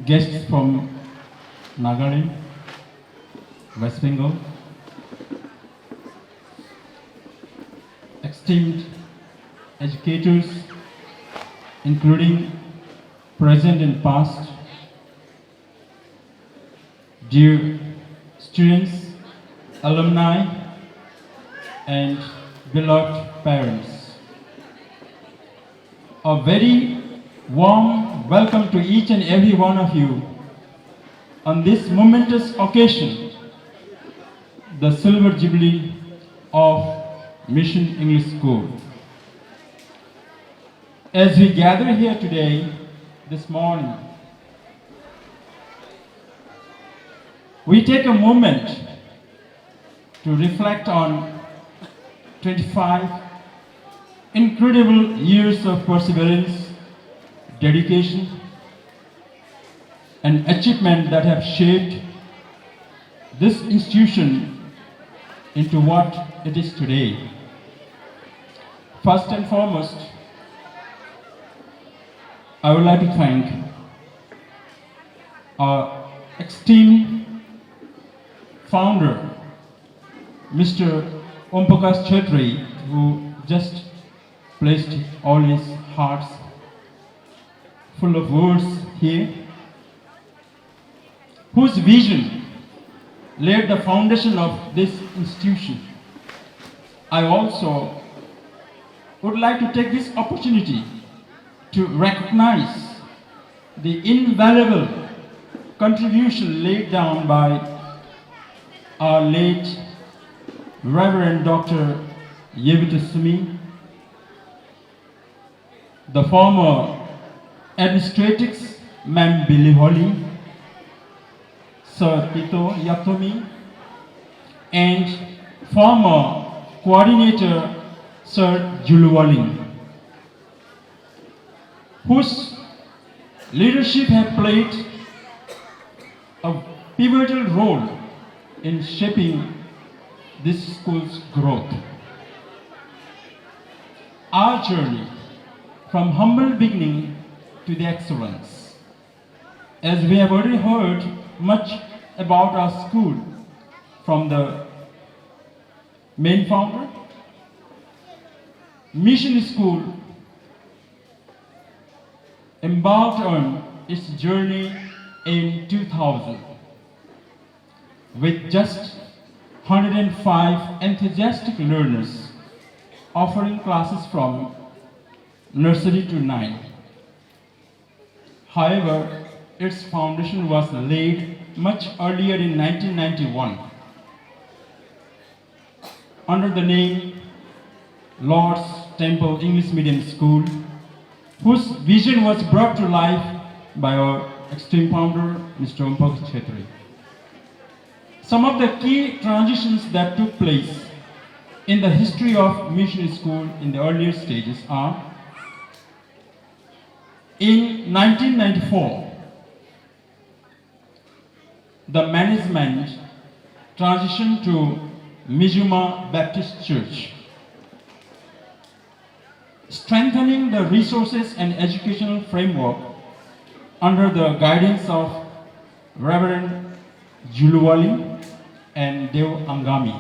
guests from Nagaland, West Bengal, esteemed educators, including present and past, dear students, alumni, and beloved parents. A very warm welcome to each and every one of you on this momentous occasion, the Silver Jubilee of Mission English School. As we gather here today, this morning, we take a moment to reflect on 25 incredible years of perseverance, dedication, and achievement that have shaped this institution into what it is today. First and foremost, I would like to thank our esteemed founder, Mr. Om Prakash Chetri, who just placed all his hearts full of words here, whose vision laid the foundation of this institution. I also would like to take this opportunity to recognize the invaluable contribution laid down by our late Reverend Dr. Yevita Sumi, the former administratrix Ma'am Billy Holly, Sir Tito Yatomi, and former coordinator Sir Julu Walling, whose leadership have played a pivotal role in shaping this school's growth. Our journey from humble beginning to the excellence. As we have already heard much about our school from the main founder, Mission School embarked on its journey in 2000 with just 105 enthusiastic learners, offering classes from nursery to 9. However, its foundation was laid much earlier in 1991 under the name Lord's Temple English Medium School, whose vision was brought to life by our esteemed founder, Mr. Om Prakash Chetri. Some of the key transitions that took place in the history of Mission School in the earlier stages are: in 1994, the management transitioned to Mijuma Baptist Church, strengthening the resources and educational framework under the guidance of Reverend Juluwali and Dev Angami.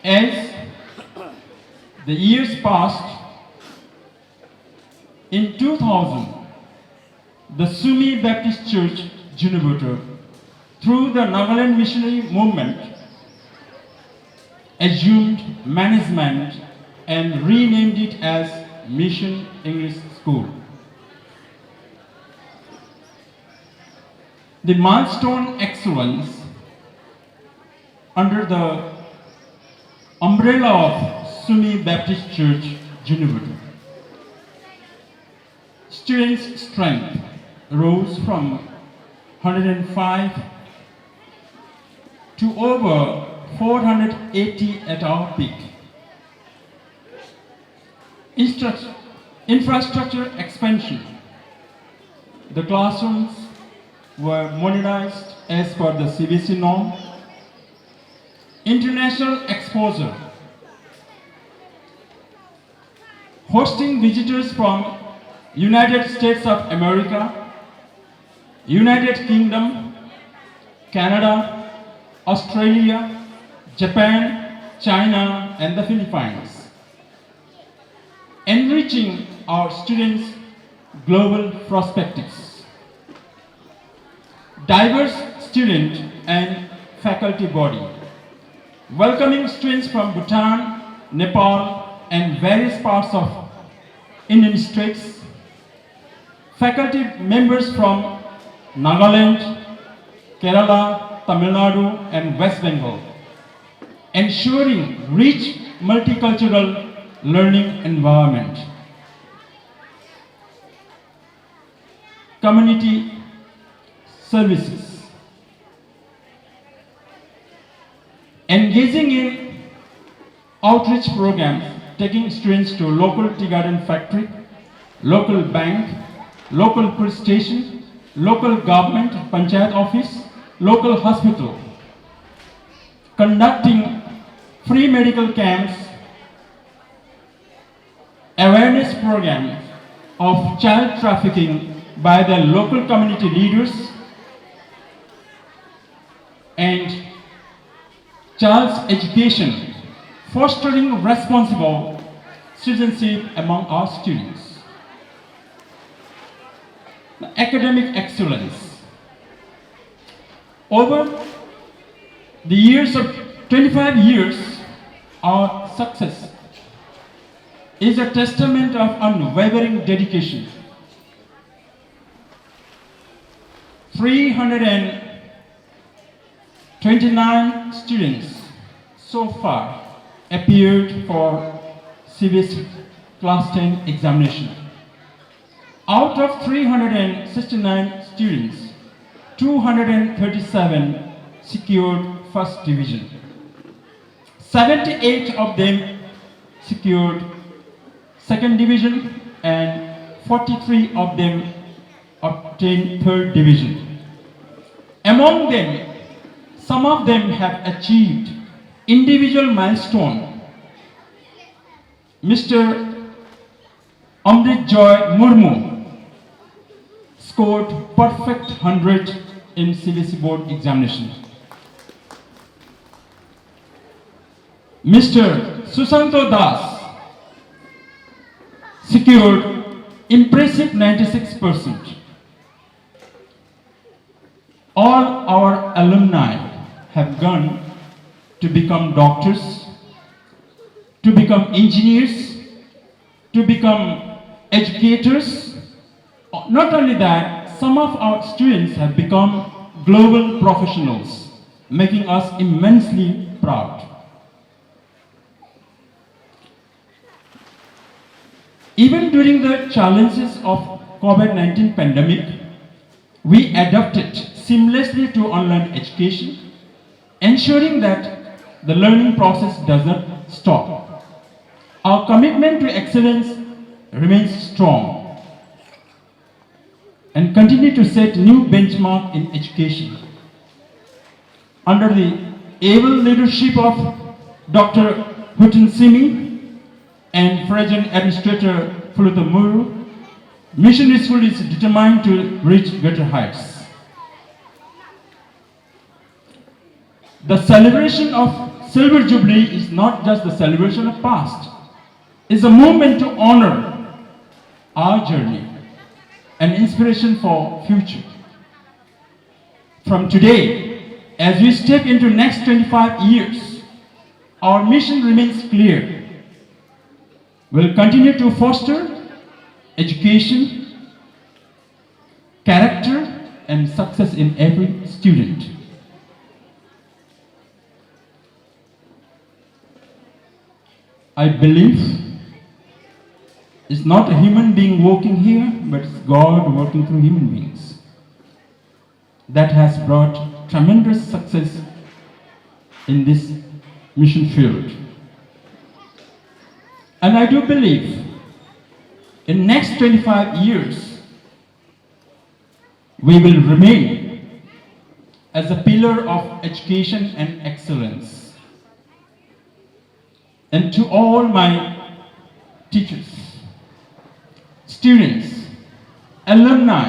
As the years passed, in 2000, the Sumi Baptist Church, Junabutur, through the Nagaland missionary movement, assumed management and renamed it as Mission English School. The milestone excellence under the umbrella of Sumi Baptist Church, Junabutur. Students' strength rose from 105 to over 480 at our peak. Infrastructure expansion. The classrooms were modernized as per the CBC norm. International exposure. hosting visitors from United States of America, United Kingdom, Canada, Australia, Japan, China, and the Philippines, enriching our students' global perspectives. Diverse student and faculty body, welcoming students from Bhutan, Nepal, and various parts of Indian states, faculty members from Nagaland, Kerala, Tamil Nadu, and West Bengal, ensuring rich multicultural learning environment. Community services, engaging in outreach programs, taking students to local tea garden factory, local bank, local police station, local government, panchayat office, local hospital, conducting free medical camps, awareness programs of child trafficking by the local community leaders, and child's education, fostering responsible citizenship among our students. Academic excellence. Over the years of 25 years, our success is a testament of unwavering dedication. 329 students so far appeared for CBSE Class 10 examination. Out of 369 students, 237 secured first division. 78 of them secured second division and 43 of them obtained third division. Among them, some of them have achieved individual milestone. Mr. Amrit Joy Murmu scored perfect 100 in CBSE board examination. Mr. Susanto Das secured impressive 96%. All our alumni have gone to become doctors, to become engineers, to become educators. Not only that, some of our students have become global professionals, making us immensely proud. Even during the challenges of COVID-19 pandemic, we adapted seamlessly to online education, ensuring that the learning process does not stop. Our commitment to excellence remains strong and continue to set new benchmark in education. Under the able leadership of Dr. Hutin Simi and President Administrator Phuluta Muru, Missionary School is determined to reach greater heights. The celebration of Silver Jubilee is not just the celebration of past. It's a movement to honor our journey and inspiration for future. From today, as we step into next 25 years, our mission remains clear. We'll continue to foster education, character, and success in every student. I believe it's not a human being working here, but it's God working through human beings. That has brought tremendous success in this mission field. And I do believe in next 25 years, we will remain as a pillar of education and excellence. And to all my teachers, students, alumni,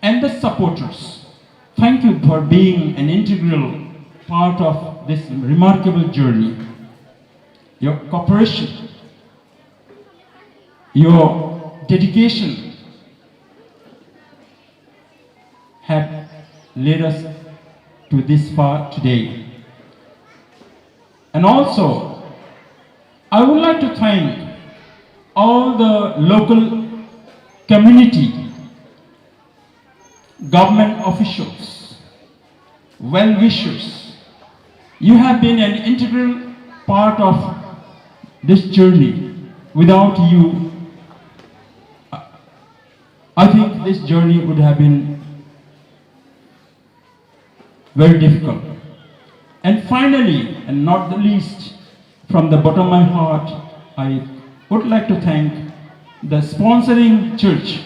and the supporters, thank you for being an integral part of this remarkable journey. Your cooperation, your dedication have led us to this far today. And also, I would like to thank all the local community, government officials, well-wishers. You have been an integral part of this journey. Without you, I think this journey would have been very difficult. And finally, and not the least, from the bottom of my heart, I would like to thank the sponsoring church,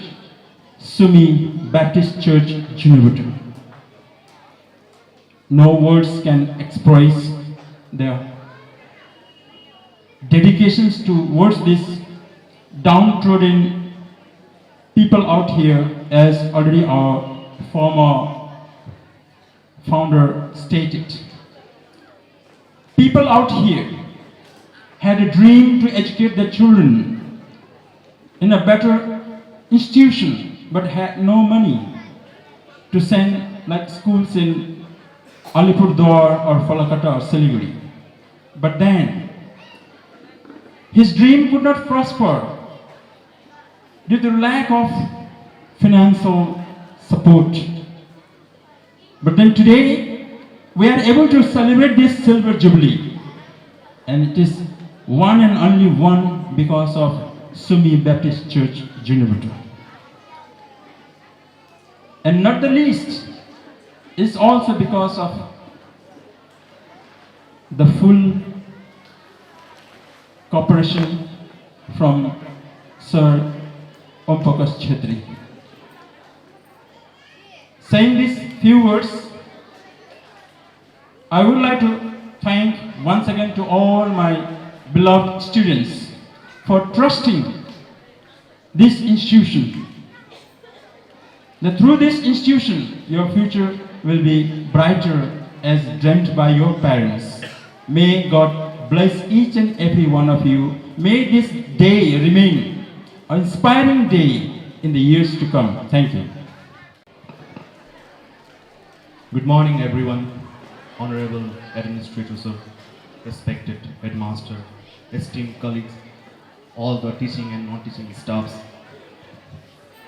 Sumi Baptist Church, Junibutu. No words can express their dedications towards this downtrodden people out here, as already our former founder stated. People out here had a dream to educate their children in a better institution, but had no money to send like schools in Alipurduar or Falakata or Siliguri. But then, his dream could not prosper due to lack of financial support. But then today, we are able to celebrate this silver jubilee. And it is one and only one because of Sumi Baptist Church, Junibutu. And not the least, is also because of the full cooperation from Sir Om Prakash Chhetri. Saying these few words, I would like to thank once again to all my beloved students for trusting this institution. That through this institution, your future will be brighter as dreamt by your parents. May God bless each and every one of you. May this day remain an inspiring day in the years to come. Thank you. Good morning, everyone. Honorable Administrator Sir, respected Headmaster, esteemed colleagues, all the teaching and non-teaching staffs,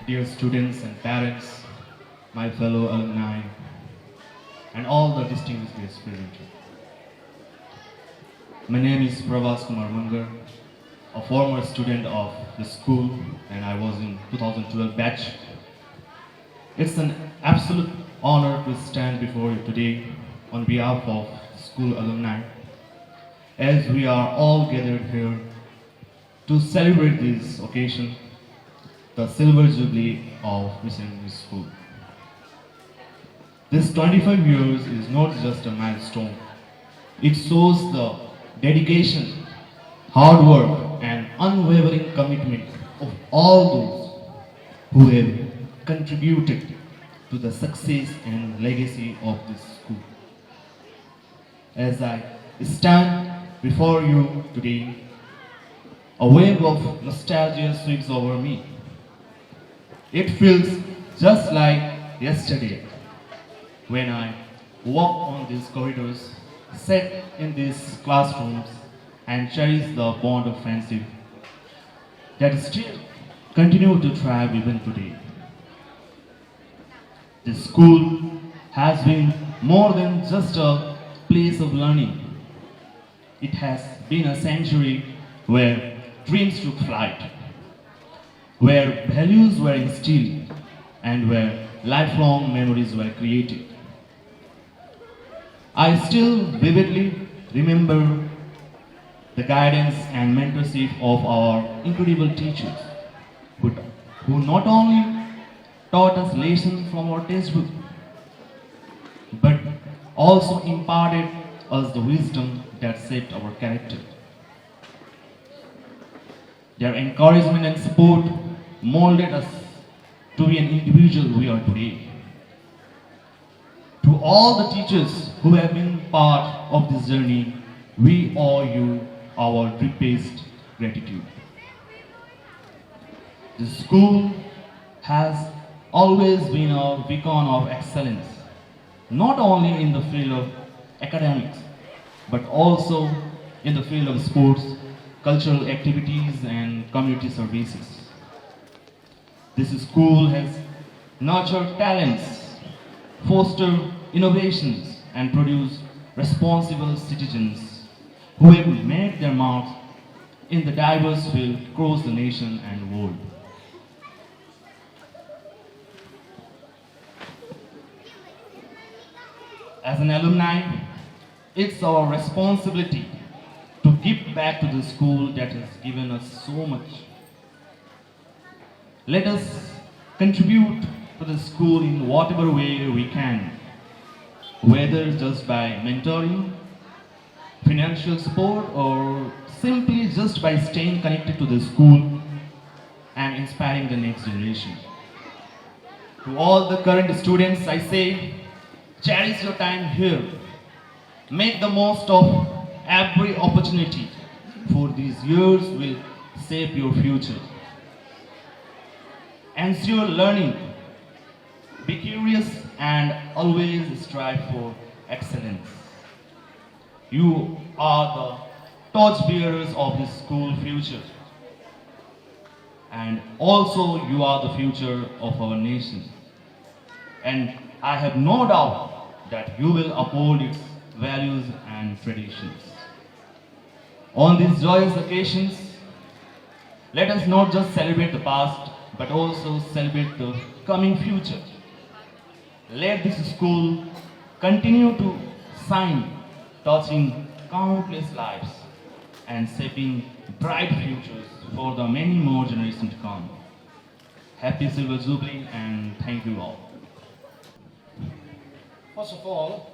dear students and parents, my fellow alumni, and all the distinguished guests present. My name is Pravas Kumar Mangar, a former student of the school, and I was in 2012 batch. It's an absolute honor to stand before you today on behalf of school alumni, as we are all gathered here to celebrate this occasion, the Silver Jubilee of Mission English School. This 25 years is not just a milestone. It shows the dedication, hard work, and unwavering commitment of all those who have contributed to the success and legacy of this school. As I stand before you today, a wave of nostalgia sweeps over me. It feels just like yesterday when I walked on these corridors, sat in these classrooms, and cherished the bond of friendship that still continue to thrive even today. This school has been more than just a place of learning. It has been a sanctuary where dreams took flight, where values were instilled, and where lifelong memories were created. I still vividly remember the guidance and mentorship of our incredible teachers, who not only taught us lessons from our textbook, but also imparted us the wisdom that shaped our character. Their encouragement and support molded us to be an individual we are today. To all the teachers who have been part of this journey, we owe you our deepest gratitude. The school has always been a beacon of excellence, not only in the field of academics, but also in the field of sports, cultural activities, and community services. This school has nurtured talents, fostered innovations, and produced responsible citizens who have made their marks in the diverse field across the nation and world. As an alumni, it's our responsibility to give back to the school that has given us so much. Let us contribute to the school in whatever way we can, whether just by mentoring, financial support, or simply just by staying connected to the school and inspiring the next generation. To all the current students, I say, cherish your time here. Make the most of every opportunity, for these years will shape your future. Ensure learning. Be curious and always strive for excellence. You are the torchbearers of this school future. And also you are the future of our nation. And I have no doubt that you will uphold its values and traditions. On these joyous occasions, let us not just celebrate the past, but also celebrate the coming future. Let this school continue to shine, touching countless lives and shaping bright futures for the many more generations to come. Happy Silver Jubilee and thank you all. First of all,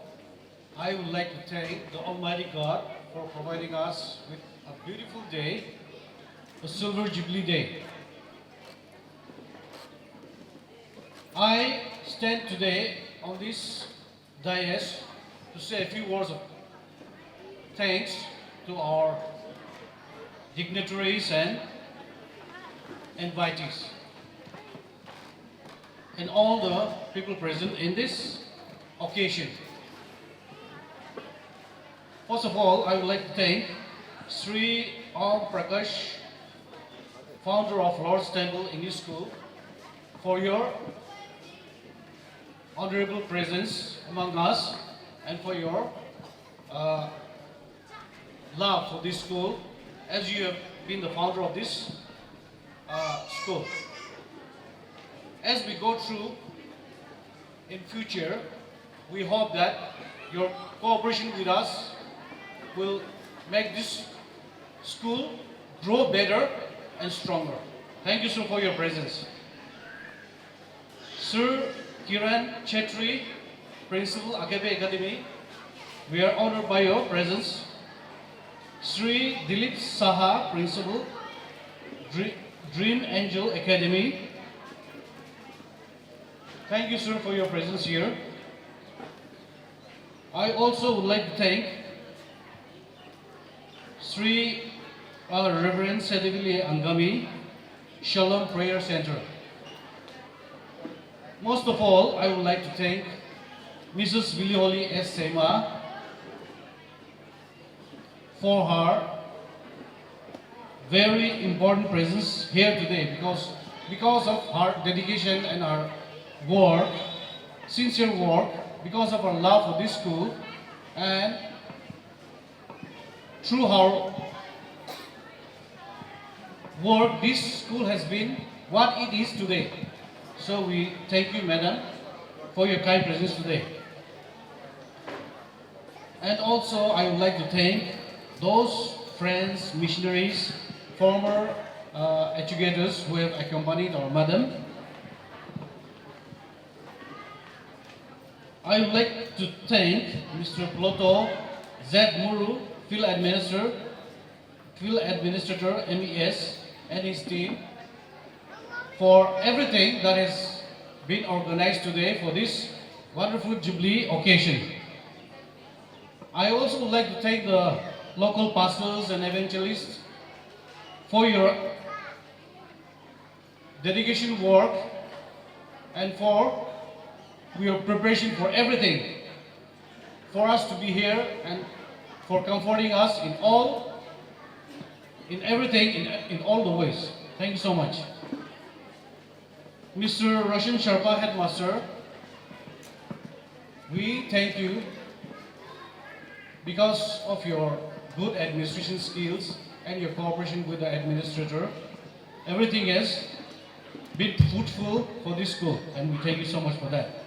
I would like to thank the Almighty God for providing us with a beautiful day, a Silver Jubilee Day. I stand today on this dais to say a few words of thanks to our dignitaries and invitees and all the people present in this occasion. First of all, I would like to thank Sri Om Prakash, founder of Lord's Temple English School, for your honorable presence among us and for your love for this school, as you have been the founder of this school. As we go through in future, we hope that your cooperation with us will make this school grow better and stronger. Thank you, sir, for your presence. Sir Kiran Chetri, Principal, Akabe Academy, we are honored by your presence. Sri Dilip Saha, Principal, Dream Angel Academy. Thank you, sir, for your presence here. I also would like to thank Sri Reverend Sedivili Angami, Shalom Prayer Center. Most of all, I would like to thank Mrs. Vilioli S. Sema for her very important presence here today because of her dedication and her work, sincere work, because of her love for this school, and through her work, this school has been what it is today. So we thank you, madam, for your kind presence today. And also, I would like to thank those friends, missionaries, former educators who have accompanied our madam. I would like to thank Mr. Ploto Z. Muru, Field Administrator, MES, and his team for everything that has been organized today for this wonderful Jubilee occasion. I also would like to thank the local pastors and evangelists for your dedication work and for your preparation for everything, for us to be here and for comforting us in everything, in all the ways. Thank you so much. Mr. Roshan Sharpa, Headmaster, we thank you because of your good administration skills and your cooperation with the administrator. Everything has been fruitful for this school, and we thank you so much for that.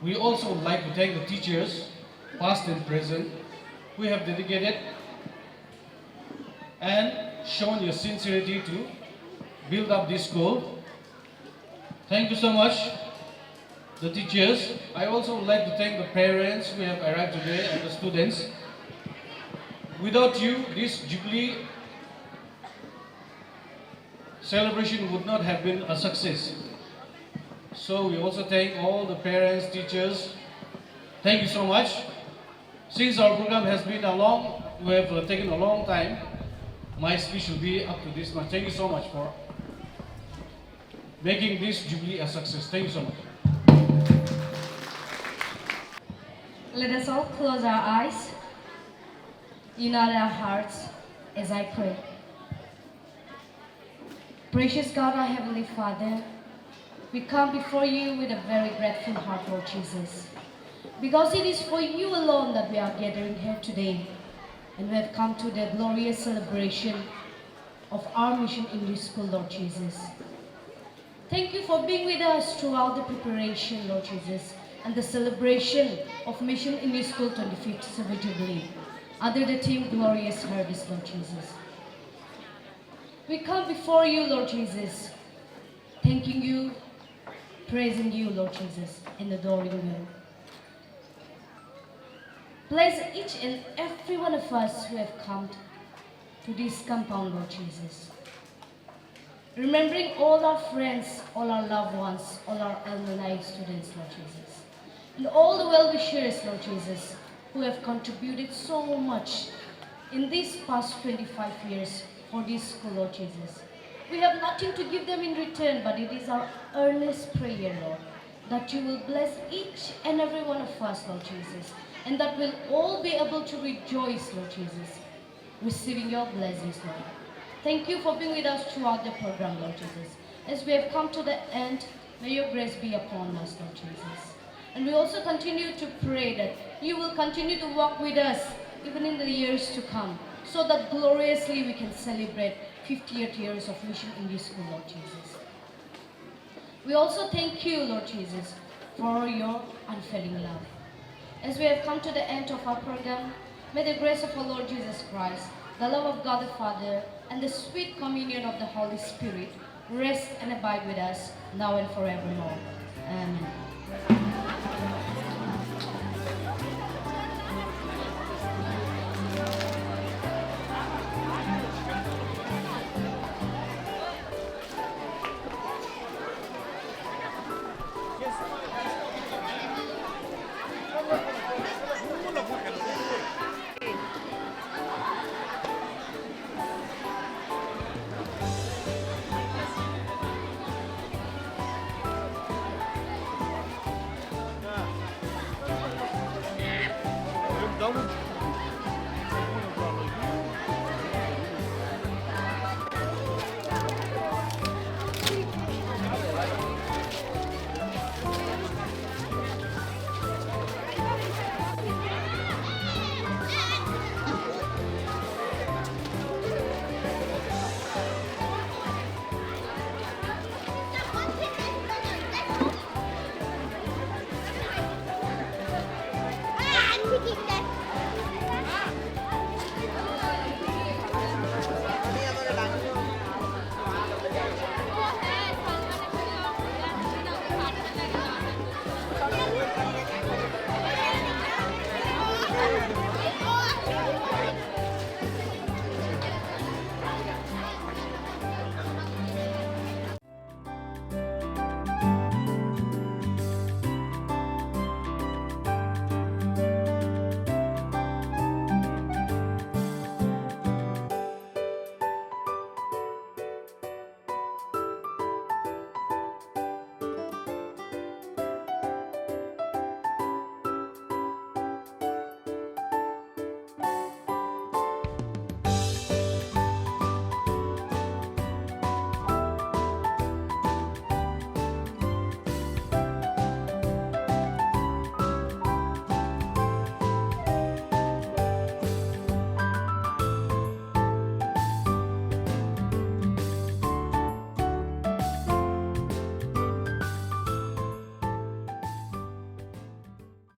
We also would like to thank the teachers, past and present, who have dedicated and shown your sincerity to build up this school. Thank you so much, the teachers. I also would like to thank the parents who have arrived today and the students. Without you, this Jubilee celebration would not have been a success. So we also thank all the parents, teachers. Thank you so much. Since our program has been we have taken a long time, my speech will be up to this much. Thank you so much for making this Jubilee a success. Thank you so much. Let us all close our eyes, unite our hearts as I pray. Precious God, our Heavenly Father, we come before you with a very grateful heart, Lord Jesus, because it is for you alone that we are gathering here today, and we have come to the glorious celebration of our Mission English School, Lord Jesus. Thank you for being with us throughout the preparation, Lord Jesus, and the celebration of Mission English School 25th Silver Jubilee under the theme Glorious Harvest, Lord Jesus. We come before you, Lord Jesus, thanking you, praising you, Lord Jesus, and adoring you. Bless each and every one of us who have come to this compound, Lord Jesus. Remembering all our friends, all our loved ones, all our alumni students, Lord Jesus, and all the well-wishers, Lord Jesus, who have contributed so much in these past 25 years for this school, Lord Jesus. We have nothing to give them in return, but it is our earnest prayer, Lord, that you will bless each and every one of us, Lord Jesus, and that we'll all be able to rejoice, Lord Jesus, receiving your blessings, Lord. Thank you for being with us throughout the program, Lord Jesus. As we have come to the end, may your grace be upon us, Lord Jesus. And we also continue to pray that you will continue to walk with us even in the years to come, so that gloriously we can celebrate 50th years of Mission English School, Lord Jesus. We also thank you, Lord Jesus, for your unfailing love. As we have come to the end of our program, may the grace of our Lord Jesus Christ, the love of God the Father, and the sweet communion of the Holy Spirit rest and abide with us now and forevermore. Amen.